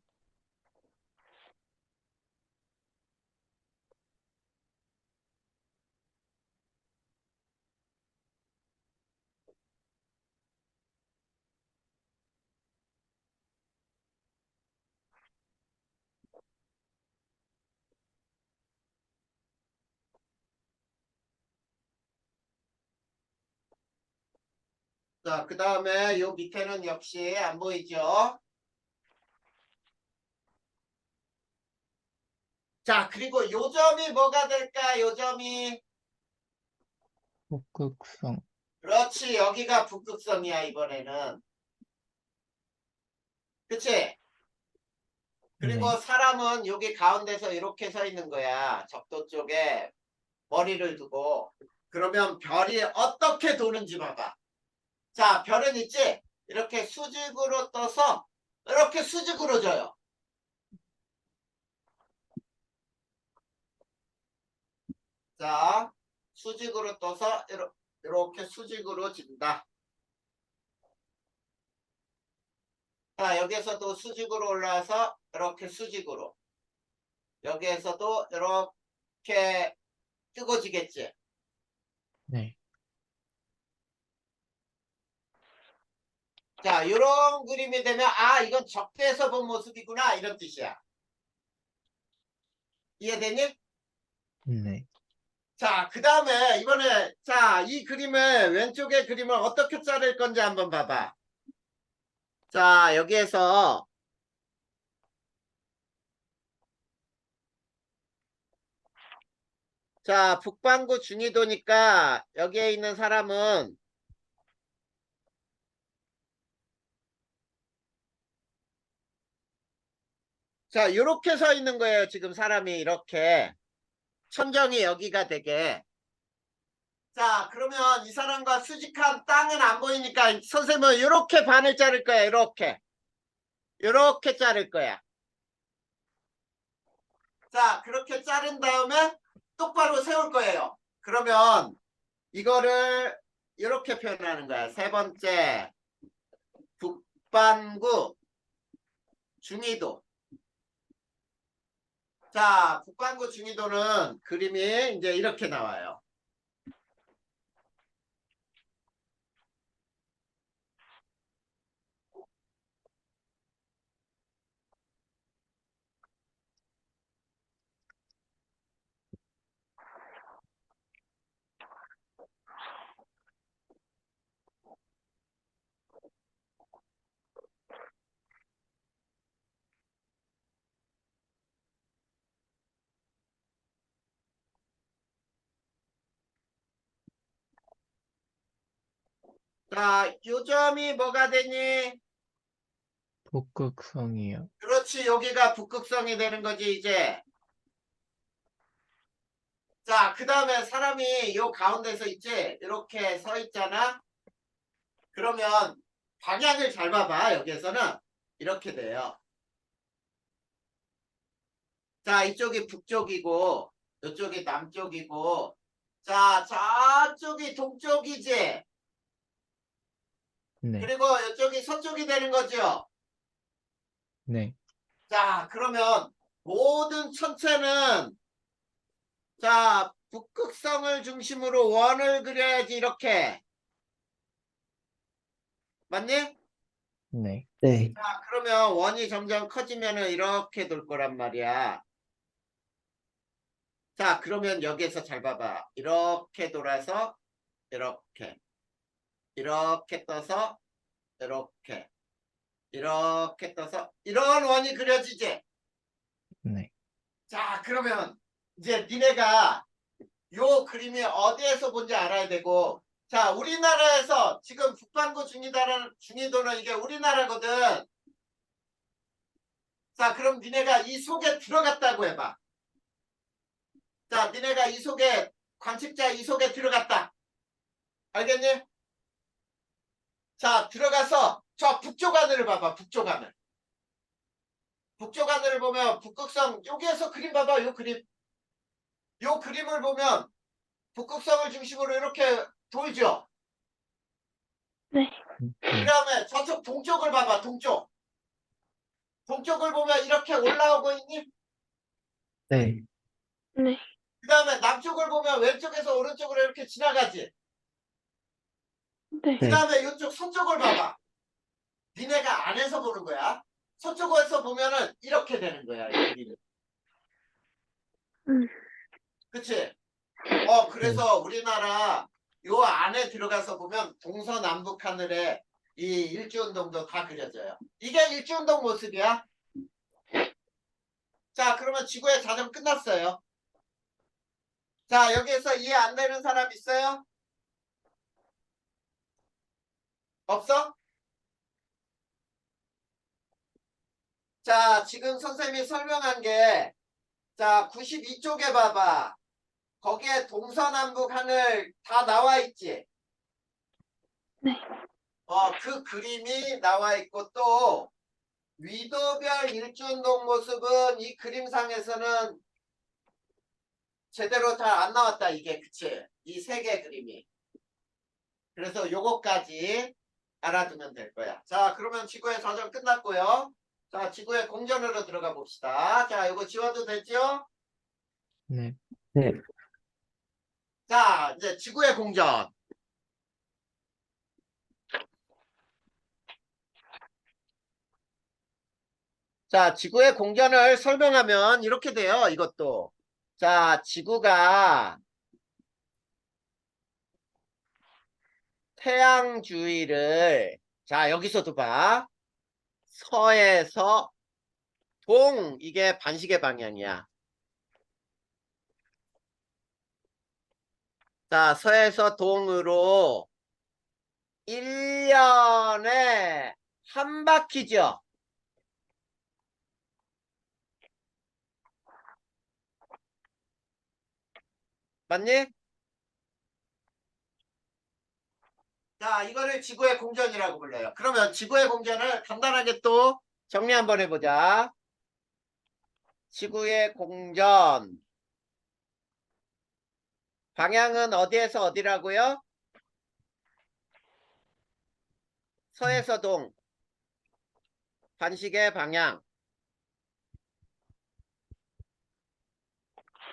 자, 그 다음에 요 밑에는 역시 안 보이죠? 자, 그리고 요 점이 뭐가 될까? 요 점이 북극성. 그렇지. 여기가 북극성이야 이번에는. 그치? 그리고 네. 사람은 여기 가운데서 이렇게 서 있는 거야. 적도 쪽에 머리를 두고. 그러면 별이 어떻게 도는지 봐봐. 자, 별은 있지? 이렇게 수직으로 떠서 이렇게 수직으로 져요. 자, 수직으로 떠서 이렇게 수직으로 진다. 자, 여기에서도 수직으로 올라와서 이렇게 수직으로. 여기에서도 이렇게 뜨거지겠지. 네. 자, 이런 그림이 되면 아, 이건 적대에서 본 모습이구나 이런 뜻이야. 이해되니? 네. 자, 그 다음에 이번에 자, 이 그림을 왼쪽의 그림을 어떻게 자를 건지 한번 봐봐. 자, 여기에서 자, 북반구 중위도니까 여기에 있는 사람은 자, 요렇게 서 있는 거예요. 지금 사람이 이렇게 천정이 여기가 되게. 자, 그러면 이 사람과 수직한 땅은 안 보이니까 선생님은 이렇게 반을 자를 거야. 이렇게 자를 거야. 자, 그렇게 자른 다음에 똑바로 세울 거예요. 그러면 이거를 이렇게 표현하는 거야. 세 번째, 북반구 중위도. 자, 북반구 중위도는 그림이 이제 이렇게 나와요. 자, 요점이 뭐가 되니? 북극성이요. 그렇지, 여기가 북극성이 되는 거지, 이제. 자, 그 다음에 사람이 요 가운데서 있지? 이렇게 서 있잖아? 그러면 방향을 잘 봐봐, 여기에서는. 이렇게 돼요. 자, 이쪽이 북쪽이고, 이쪽이 남쪽이고, 자, 저쪽이 동쪽이지? 네. 그리고 이쪽이 서쪽이 되는 거죠? 네. 자, 그러면 모든 천체는 자, 북극성을 중심으로 원을 그려야지 이렇게. 맞니? 네. 네. 자, 그러면 원이 점점 커지면은 이렇게 돌 거란 말이야. 자, 그러면 여기에서 잘 봐봐. 이렇게 돌아서 이렇게 떠서 이렇게 떠서 이런 원이 그려지지. 네. 자, 그러면 이제 니네가 요 그림이 어디에서 본지 알아야 되고, 자, 우리나라에서 지금 북반구 중위도는 이게 우리나라거든. 자, 그럼 니네가 이 속에 들어갔다고 해봐. 자, 니네가 이 속에, 관측자 이 속에 들어갔다. 알겠니? 자, 들어가서 저 북쪽 하늘을 봐봐. 북쪽 하늘. 북쪽 하늘을 보면 북극성, 여기에서 그림 봐봐. 요 그림. 요 그림을 보면 북극성을 중심으로 이렇게 돌죠. 네. 그 네. 다음에 저쪽 동쪽을 봐봐. 동쪽. 동쪽을 보면 이렇게 올라오고 있니? 네. 네. 그 다음에 남쪽을 보면 왼쪽에서 오른쪽으로 이렇게 지나가지. 네. 그 네. 다음에 이쪽 서쪽을 봐봐. 니네가 안에서 보는 거야. 서쪽에서 보면은 이렇게 되는 거야. 이 그림이. 음. 그치? 네. 그래서 우리나라 요 안에 들어가서 보면 동서남북 하늘에 이 일주운동도 다 그려져요. 이게 일주운동 모습이야. 자, 그러면 지구의 자전 끝났어요. 자, 여기에서 이해 안 되는 사람 있어요? 없어? 자, 지금 선생님이 설명한 게, 자, 92쪽에 봐봐. 거기에 동서남북 하늘 다 나와 있지? 네. 그 그림이 나와 있고 또 위도별 일주운동 모습은 이 그림상에서는 제대로 잘 안 나왔다 이게 그치? 이 세 개 그림이. 그래서 요거까지 알아두면 될 거야. 자, 그러면 지구의 자전 끝났고요. 자, 지구의 공전으로 들어가 봅시다. 자, 요거 지워도 되죠? 네. 네. 자, 이제 지구의 공전. 자, 지구의 공전을 설명하면 이렇게 돼요. 이것도. 자, 지구가 태양 주위를 자, 여기서도 봐. 서에서 동, 이게 반시계 방향이야. 자, 서에서 동으로 1년에 한 바퀴죠. 맞니? 자, 이거를 지구의 공전이라고 불러요. 그러면 지구의 공전을 간단하게 또 정리 한번 해보자. 지구의 공전. 방향은 어디에서 어디라고요? 서에서 동. 반시계 방향.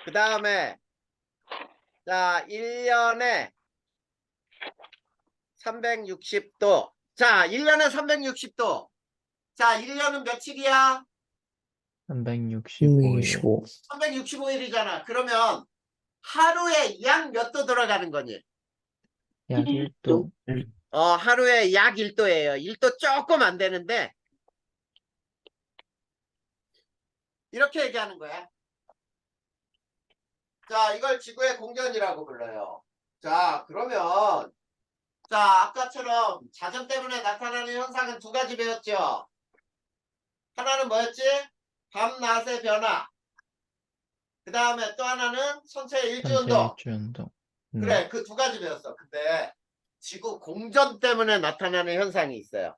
그 다음에 자, 1년에 360도. 자, 1년에 360도. 자, 1년은 며칠이야? 365일. 365. 365일이잖아. 그러면 하루에 약 몇 도 돌아가는 거니? 약 1도. 하루에 약 1도예요. 1도 조금 안 되는데 이렇게 얘기하는 거야. 자, 이걸 지구의 공전이라고 불러요. 자, 그러면 자, 아까처럼 자전 때문에 나타나는 현상은 두 가지 배웠죠. 하나는 뭐였지? 밤낮의 변화. 그 다음에 또 하나는 선체의 전체 일주운동. 일주운동. 네. 그래, 그 두 가지 배웠어. 근데 지구 공전 때문에 나타나는 현상이 있어요.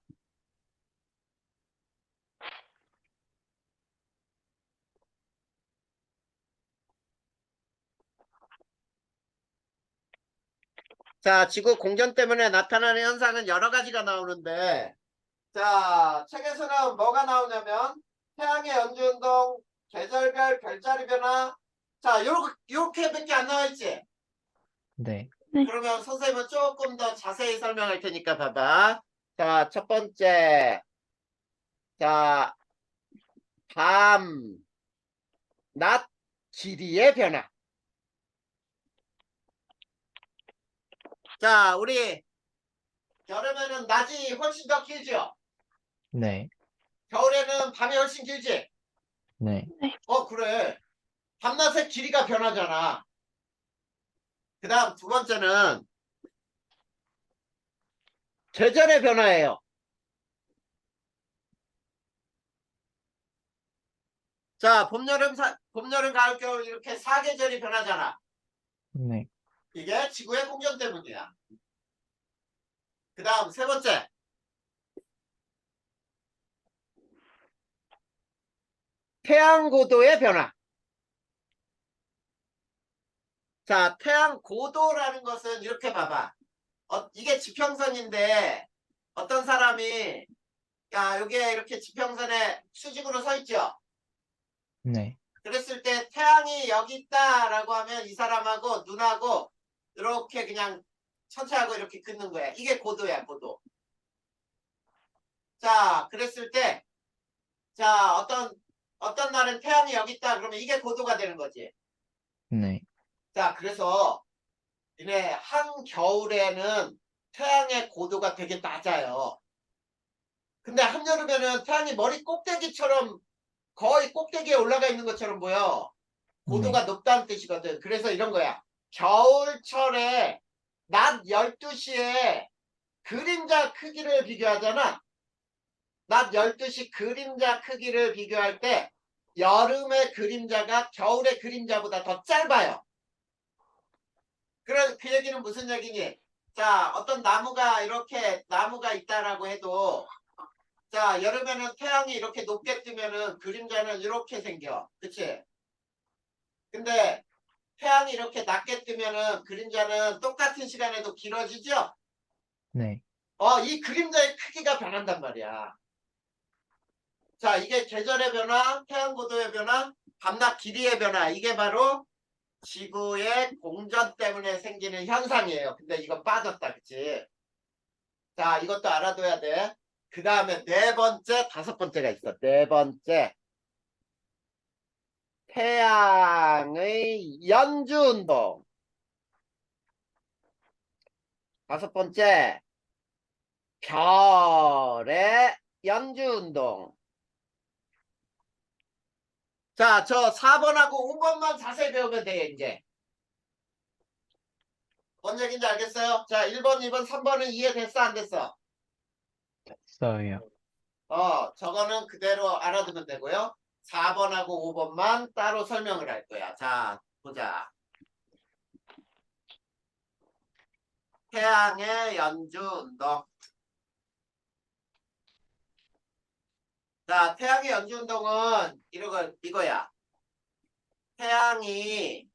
자, 지구 공전 때문에 나타나는 현상은 여러 가지가 나오는데, 자, 책에서는 뭐가 나오냐면, 태양의 연주운동, 계절별 별자리 변화. 자, 요렇게밖에 안 나와 있지? 네. 그러면 선생님은 조금 더 자세히 설명할 테니까 봐봐. 자, 첫 번째. 자, 밤, 낮, 길이의 변화. 자, 우리 여름에는 낮이 훨씬 더 길죠? 네. 겨울에는 밤이 훨씬 길지? 네. 그래. 밤낮의 길이가 변하잖아. 그 다음 두 번째는 계절의 변화예요. 자, 봄, 여름, 가을, 겨울 이렇게 사계절이 변하잖아. 네. 이게 지구의 공전 때문이야. 그 다음 세 번째. 태양 고도의 변화. 자, 태양 고도라는 것은 이렇게 봐봐. 이게 지평선인데 어떤 사람이 야, 여기에 이렇게 지평선에 수직으로 서 있죠. 네. 그랬을 때 태양이 여기 있다라고 하면 이 사람하고 눈하고 이렇게 그냥 천체하고 이렇게 긋는 거야. 이게 고도야, 고도. 자, 그랬을 때, 자, 어떤 날은 태양이 여기 있다 그러면 이게 고도가 되는 거지. 네. 자, 그래서 이네 한겨울에는 태양의 고도가 되게 낮아요. 근데 한여름에는 태양이 머리 꼭대기처럼 거의 꼭대기에 올라가 있는 것처럼 보여. 고도가 높다는 뜻이거든. 그래서 이런 거야. 겨울철에 낮 12시에 그림자 크기를 비교하잖아. 낮 12시 그림자 크기를 비교할 때 여름의 그림자가 겨울의 그림자보다 더 짧아요. 그 얘기는 무슨 얘기니? 자, 어떤 나무가 있다라고 해도 자, 여름에는 태양이 이렇게 높게 뜨면은 그림자는 이렇게 생겨. 그치? 근데 태양이 이렇게 낮게 뜨면은 그림자는 똑같은 시간에도 길어지죠? 네. 이 그림자의 크기가 변한단 말이야. 자, 이게 계절의 변화, 태양 고도의 변화, 밤낮 길이의 변화. 이게 바로 지구의 공전 때문에 생기는 현상이에요. 근데 이거 빠졌다. 그치? 자, 이것도 알아둬야 돼. 그 다음에 네 번째, 다섯 번째가 있어. 네 번째. 태양의 연주운동. 다섯 번째. 별의 연주운동. 자, 저 4번하고 5번만 자세히 배우면 돼요, 이제. 뭔 얘기인지 알겠어요? 자, 1번, 2번, 3번은 이해됐어, 안 됐어? 됐어요. 저거는 그대로 알아두면 되고요. 4번하고 5번만 따로 설명을 할 거야. 자, 보자. 태양의 연주운동. 자, 태양의 연주운동은 이거야. 태양이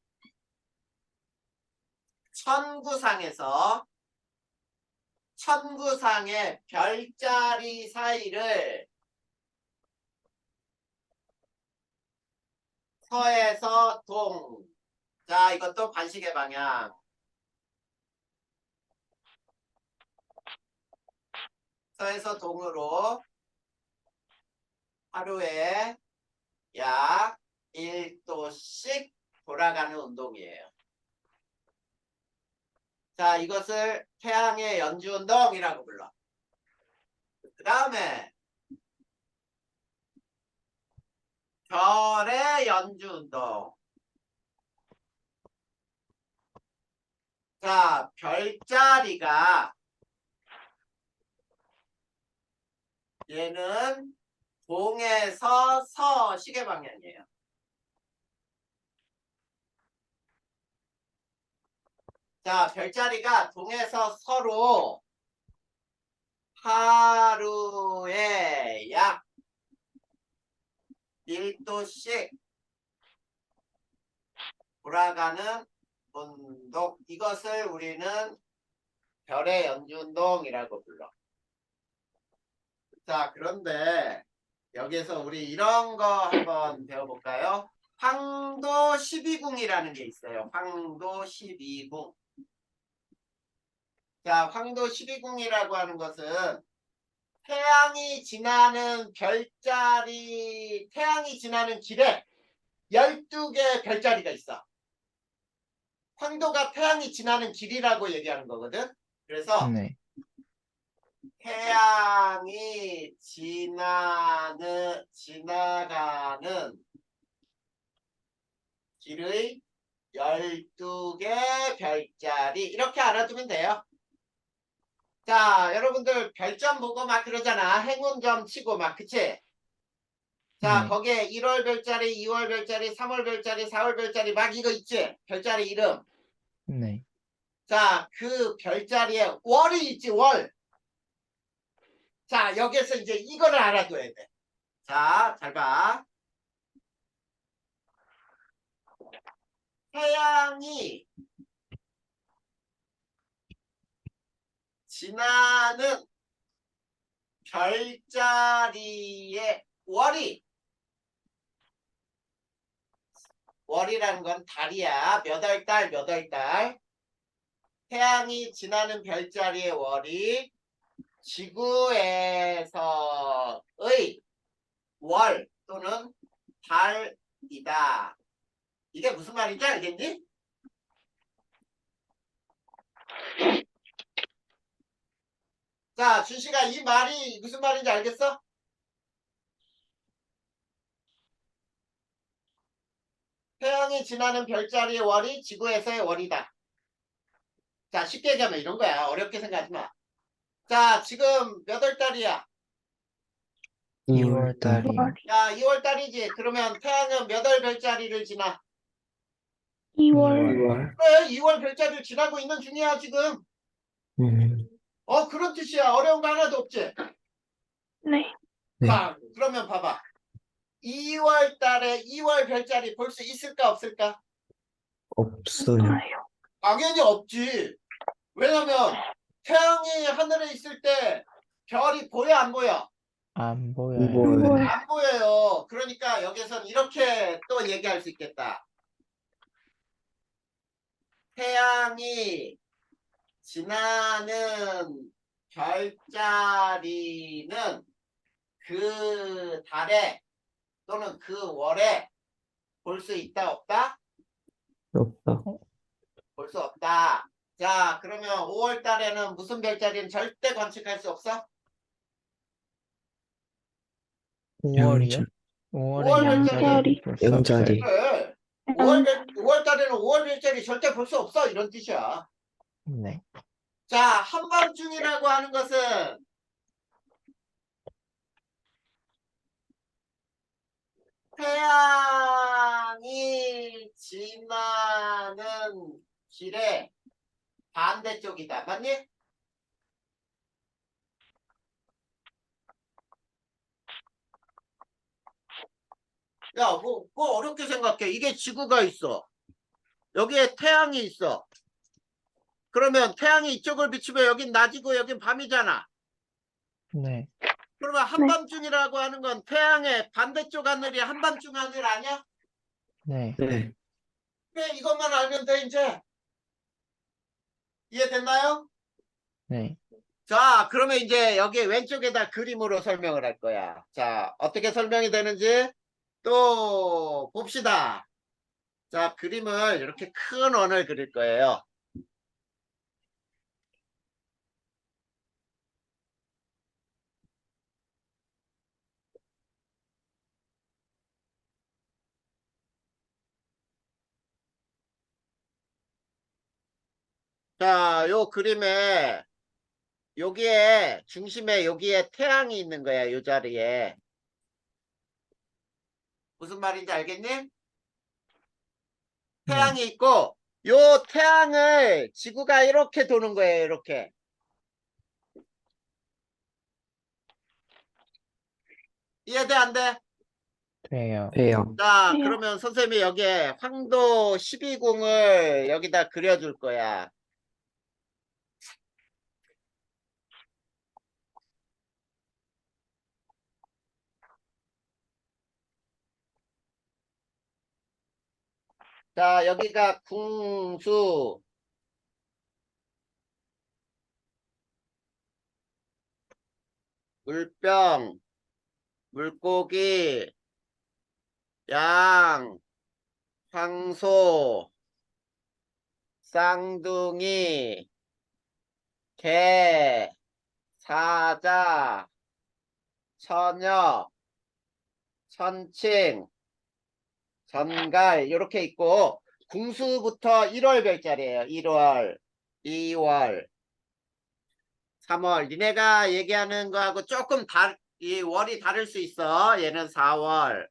천구상의 별자리 사이를 서에서 동. 자, 이것도 반시계 방향. 서에서 동으로 하루에 약 1도씩 돌아가는 운동이에요. 자, 이것을 태양의 연주운동이라고 불러. 그 다음에 별의 연주운동. 자, 별자리가 얘는 동에서 서 시계 방향이에요. 자, 별자리가 동에서 서로 하루에 약 1도씩 돌아가는 운동. 이것을 우리는 별의 연주운동이라고 불러. 자, 그런데 여기서 우리 이런 거 한번 배워볼까요? 황도 12궁이라는 게 있어요. 황도 12궁. 자, 황도 12궁이라고 하는 것은 태양이 지나는 길에 12개 별자리가 있어. 황도가 태양이 지나는 길이라고 얘기하는 거거든. 그래서 네. 태양이 지나가는 길의 12개 별자리 이렇게 알아두면 돼요. 자, 여러분들 별점 보고 막 그러잖아. 행운점 치고 막, 그치? 자, 네. 거기에 1월 별자리, 2월 별자리, 3월 별자리, 4월 별자리 막 이거 있지? 별자리 이름. 네. 자, 그 별자리에 월이 있지, 월. 자, 여기에서 이제 이거를 알아둬야 돼. 자, 잘 봐. 태양이 지나는 별자리의 월이라는 건 달이야. 몇 월 달, 몇 월 달. 태양이 지나는 별자리의 월이 지구에서의 월 또는 달이다. 이게 무슨 말인지 알겠니? 자, 준씨가 이 말이 무슨 말인지 알겠어? 태양이 지나는 별자리의 월이 지구에서의 월이다. 자, 쉽게 얘기하면 이런 거야. 어렵게 생각하지 마. 자, 지금 몇 월 달이야? 2월 2월 달. 달이요. 야, 2월 달이지. 그러면 태양은 몇 월 별자리를 지나? 2월. 2월. 그래, 2월 별자리를 지나고 있는 중이야, 지금. 그런 뜻이야. 어려운 거 하나도 없지? 네. 네. 자, 그러면 봐봐. 2월 달에 2월 별자리 볼 수 있을까, 없을까? 없어요. 몰라요. 당연히 없지. 왜냐면 태양이 하늘에 있을 때 별이 보여, 안 보여? 안 보여요. 안 보여요. 안 보여요. 그러니까 여기선 이렇게 또 얘기할 수 있겠다. 태양이 지나는 별자리는 그 달에 또는 그 월에 볼 수 있다, 없다? 없다. 볼 수 없다. 자, 그러면 5월 달에는 무슨 별자리는 절대 관측할 수 없어? 5월이요? 양자, 5월에 오월 별자리. 볼수 없어요. 양자리. 그래. 5월 달에는 5월 별자리 절대 볼 수 없어. 이런 뜻이야. 네. 자, 한밤중이라고 하는 것은 태양이 지나는 길의 반대쪽이다. 맞니? 야, 뭐 어렵게 생각해. 이게 지구가 있어. 여기에 태양이 있어. 그러면 태양이 이쪽을 비추면 여긴 낮이고 여긴 밤이잖아. 네. 그러면 한밤중이라고 하는 건 태양의 반대쪽 하늘이 한밤중 하늘 아니야? 네. 네, 그래, 이것만 알면 돼, 이제. 이해됐나요? 네. 자, 그러면 이제 여기 왼쪽에다 그림으로 설명을 할 거야. 자, 어떻게 설명이 되는지 또 봅시다. 자, 그림을 이렇게 큰 원을 그릴 거예요. 자, 요 그림에 여기에 중심에 여기에 태양이 있는 거야. 요 자리에. 무슨 말인지 알겠니? 네. 태양이 있고 요 태양을 지구가 이렇게 도는 거예요. 이렇게. 이해돼 안 돼? 돼요. 돼요. 자, 돼요. 그러면 선생님이 여기에 황도 12궁을 여기다 그려줄 거야. 자, 여기가 궁수. 물병, 물고기, 양, 황소, 쌍둥이, 개, 사자, 처녀, 천칭, 전갈 이렇게 있고 궁수부터 1월 별자리예요. 1월, 2월, 3월. 니네가 얘기하는 거하고 조금 이 월이 다를 수 있어. 얘는 4월,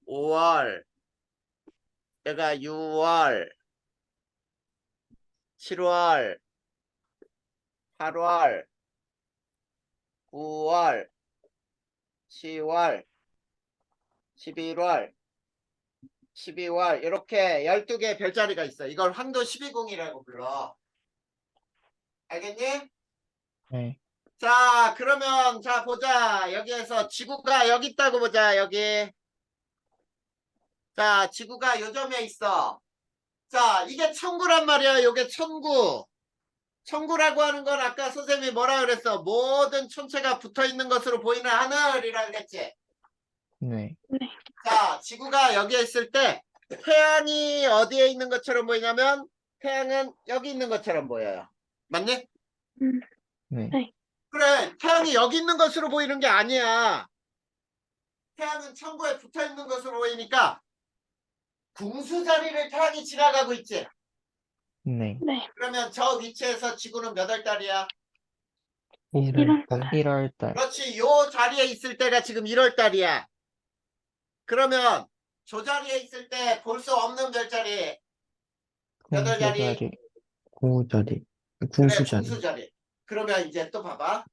5월, 얘가 6월, 7월, 8월, 9월, 10월, 11월, 12월 이렇게 12개 별자리가 있어. 이걸 황도 12궁이라고 불러. 알겠니? 네. 자, 그러면 자 보자. 여기에서 지구가 여기 있다고 보자. 여기. 자, 지구가 요점에 있어. 자, 이게 천구란 말이야. 요게 천구. 천구라고 하는 건 아까 선생님이 뭐라 그랬어? 모든 천체가 붙어 있는 것으로 보이는 하늘이라 그랬지. 네. 자, 지구가 여기에 있을 때 태양이 어디에 있는 것처럼 보이냐면 태양은 여기 있는 것처럼 보여요. 맞니? 네. 그래, 태양이 여기 있는 것으로 보이는 게 아니야. 태양은 천구에 붙어 있는 것으로 보이니까 궁수 자리를 태양이 지나가고 있지. 네. 네. 그러면 저 위치에서 지구는 몇 월 달이야? 1월 달. 1월 달. 그렇지, 요 자리에 있을 때가 지금 1월 달이야. 그러면 저 자리에 있을 때 볼 수 없는 별자리 몇 월 자리? 궁수자리. 공자리, 그래, 궁수자리. 궁수 자리. 그러면 이제 또 봐봐.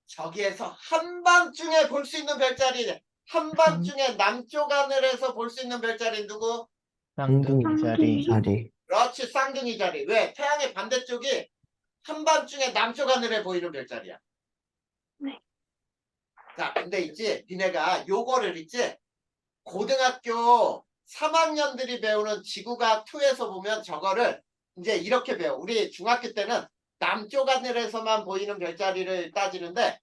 저기에서 한밤중에 볼 수 있는 별자리, 한밤중에 남쪽 하늘에서 볼 수 있는 별자리 누구? 쌍둥이 자리. 자리. 그렇지, 쌍둥이 자리. 왜? 태양의 반대쪽이 한밤중에 남쪽 하늘에 보이는 별자리야. 네. 자, 근데 있지, 니네가 요거를 있지, 고등학교 3학년들이 배우는 지구과학 2에서 보면 저거를 이제 이렇게 배워. 우리 중학교 때는 남쪽 하늘에서만 보이는 별자리를 따지는데,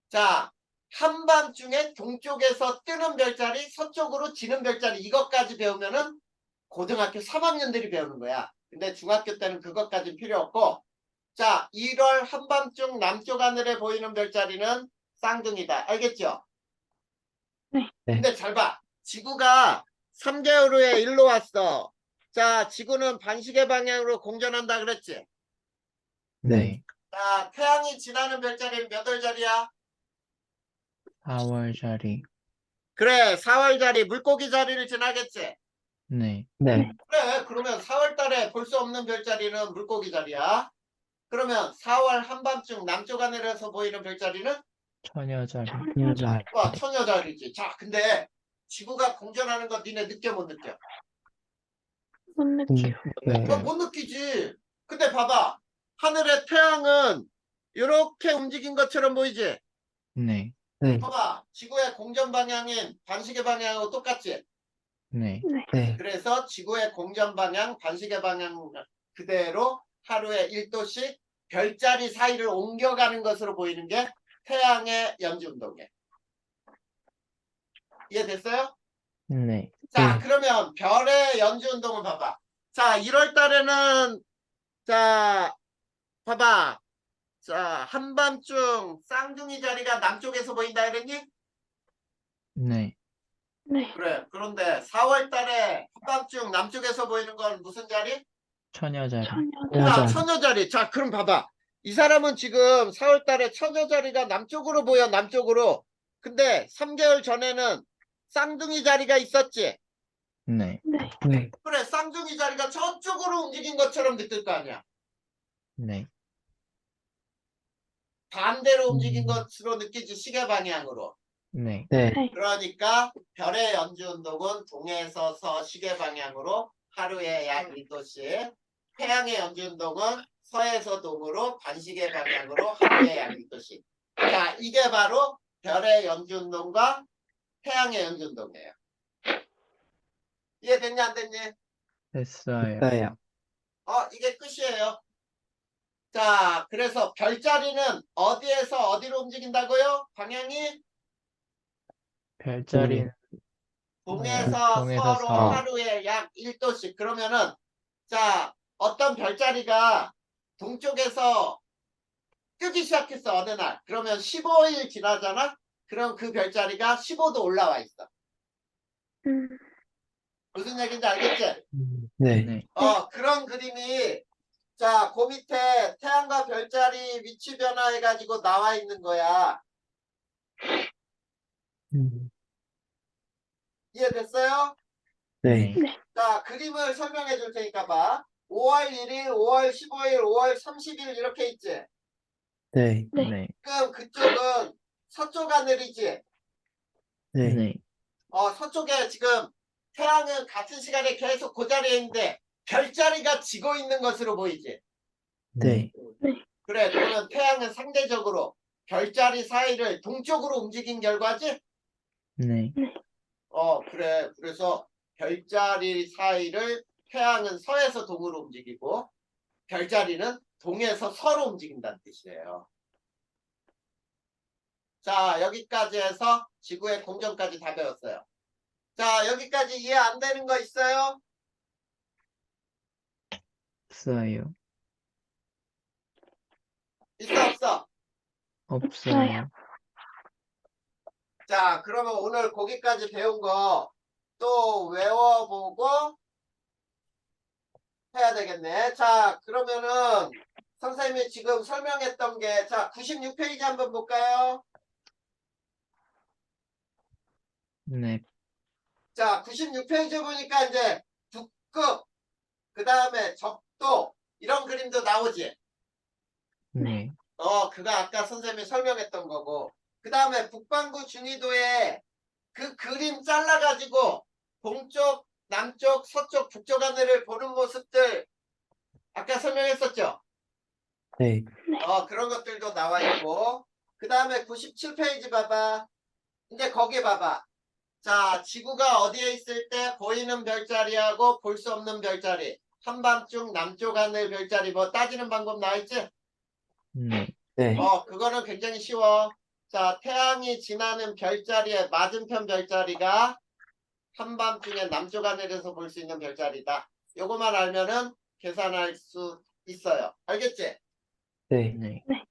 자, 한밤중에 동쪽에서 뜨는 별자리, 서쪽으로 지는 별자리, 이것까지 배우면은 고등학교 3학년들이 배우는 거야. 근데 중학교 때는 그것까지는 필요 없고, 자, 1월 한밤중 남쪽 하늘에 보이는 별자리는 쌍둥이다. 알겠죠? 네. 근데 잘 봐. 지구가 3개월 후에 일로 왔어. 자, 지구는 반시계 방향으로 공전한다 그랬지? 네. 자, 태양이 지나는 별자리는 몇 월자리야? 4월 자리. 그래, 4월 자리, 물고기 자리를 지나겠지? 네. 네. 그래, 그러면 4월 달에 볼 수 없는 별자리는 물고기 자리야. 그러면 4월 한밤중 남쪽 하늘에서 보이는 별자리는 처녀 자리. 여자. 처녀 자리지. 자, 근데 지구가 공전하는 거 니네 느껴 못 느껴? 못 느껴. 어, 못 느끼지. 근데 봐봐. 하늘의 태양은 이렇게 움직인 것처럼 보이지? 네. 네. 봐봐. 지구의 공전 방향인 반시계 방향하고 똑같지? 네. 네. 네. 그래서 지구의 공전 방향, 반시계 방향 그대로 하루에 1도씩 별자리 사이를 옮겨가는 것으로 보이는 게 태양의 연지운동이에요. 이해됐어요? 네. 자, 네. 그러면 별의 연지운동을 봐봐. 자, 1월 달에는 자, 봐봐. 자, 한밤중 쌍둥이 자리가 남쪽에서 보인다 그랬니? 네. 네. 그래. 그런데 4월 달에 한밤중 남쪽에서 보이는 건 무슨 자리? 처녀 자리. 처녀 자, 여자. 처녀 자리. 자, 그럼 봐봐. 이 사람은 지금 4월 달에 처녀 자리가 남쪽으로 보여, 남쪽으로. 근데 3개월 전에는 쌍둥이 자리가 있었지? 네. 네. 네. 그래, 쌍둥이 자리가 저쪽으로 움직인 것처럼 느낄 거 아니야. 네. 반대로 움직인 음. 것으로 느끼지, 시계 방향으로. 네. 네. 네. 그러니까 별의 연주운동은 동에서 서 시계 방향으로 하루에 약 1도씩, 태양의 연주운동은 서에서 동으로 반시계 방향으로 하루에 약 1도씩. 자, 이게 바로 별의 연주운동과 태양의 연주운동이에요. 이해됐냐 안 됐니? 됐어요. 있어요. 이게 끝이에요. 자, 그래서 별자리는 어디에서 어디로 움직인다고요? 방향이 별자리는 동에서 동에서 서로 서. 하루에 약 1도씩. 그러면은 자, 어떤 별자리가 동쪽에서 뜨기 시작했어 어느 날. 그러면 15일 지나잖아. 그럼 그 별자리가 15도 올라와 있어. 음. 무슨 얘기인지 알겠지? 네. 네. 그런 그림이 자, 그 밑에 태양과 별자리 위치 변화해 가지고 나와 있는 거야. 음. 이해됐어요? 네. 네. 자, 그림을 설명해 줄 테니까 봐. 5월 1일, 5월 15일, 5월 30일 이렇게 있지? 네. 네. 네. 지금 그쪽은 서쪽 하늘이지? 네. 네. 서쪽에 지금 태양은 같은 시간에 계속 그 자리에 있는데 별자리가 지고 있는 것으로 보이지? 네. 그래, 그러면 태양은 상대적으로 별자리 사이를 동쪽으로 움직인 결과지? 네. 그래. 그래서 별자리 사이를 태양은 서에서 동으로 움직이고 별자리는 동에서 서로 움직인다는 뜻이에요. 자, 여기까지 해서 지구의 공전까지 다 배웠어요. 자, 여기까지 이해 안 되는 거 있어요? 없어요. 있어, 없어? 없어요. 자, 그러면 오늘 거기까지 배운 거 또 외워보고 해야 되겠네. 자, 그러면은 선생님이 지금 설명했던 게, 자, 96페이지 한번 볼까요? 네. 자, 96페이지 보니까 이제 북극, 그 다음에 적도, 이런 그림도 나오지? 네. 그거 아까 선생님이 설명했던 거고. 그 다음에 북반구 중위도에 그 그림 잘라가지고 동쪽, 남쪽, 서쪽, 북쪽 하늘을 보는 모습들 아까 설명했었죠? 네. 그런 것들도 나와 있고. 그 다음에 97페이지 봐봐. 이제 거기 봐봐. 자, 지구가 어디에 있을 때 보이는 별자리하고 볼 수 없는 별자리. 한밤중 남쪽 하늘 별자리 뭐 따지는 방법 나와 있지? 네. 네. 그거는 굉장히 쉬워. 자, 태양이 지나는 별자리의 맞은편 별자리가 한밤중에 남쪽 하늘에서 볼 수 있는 별자리다. 요거만 알면은 계산할 수 있어요. 알겠지? 네. 네. 네.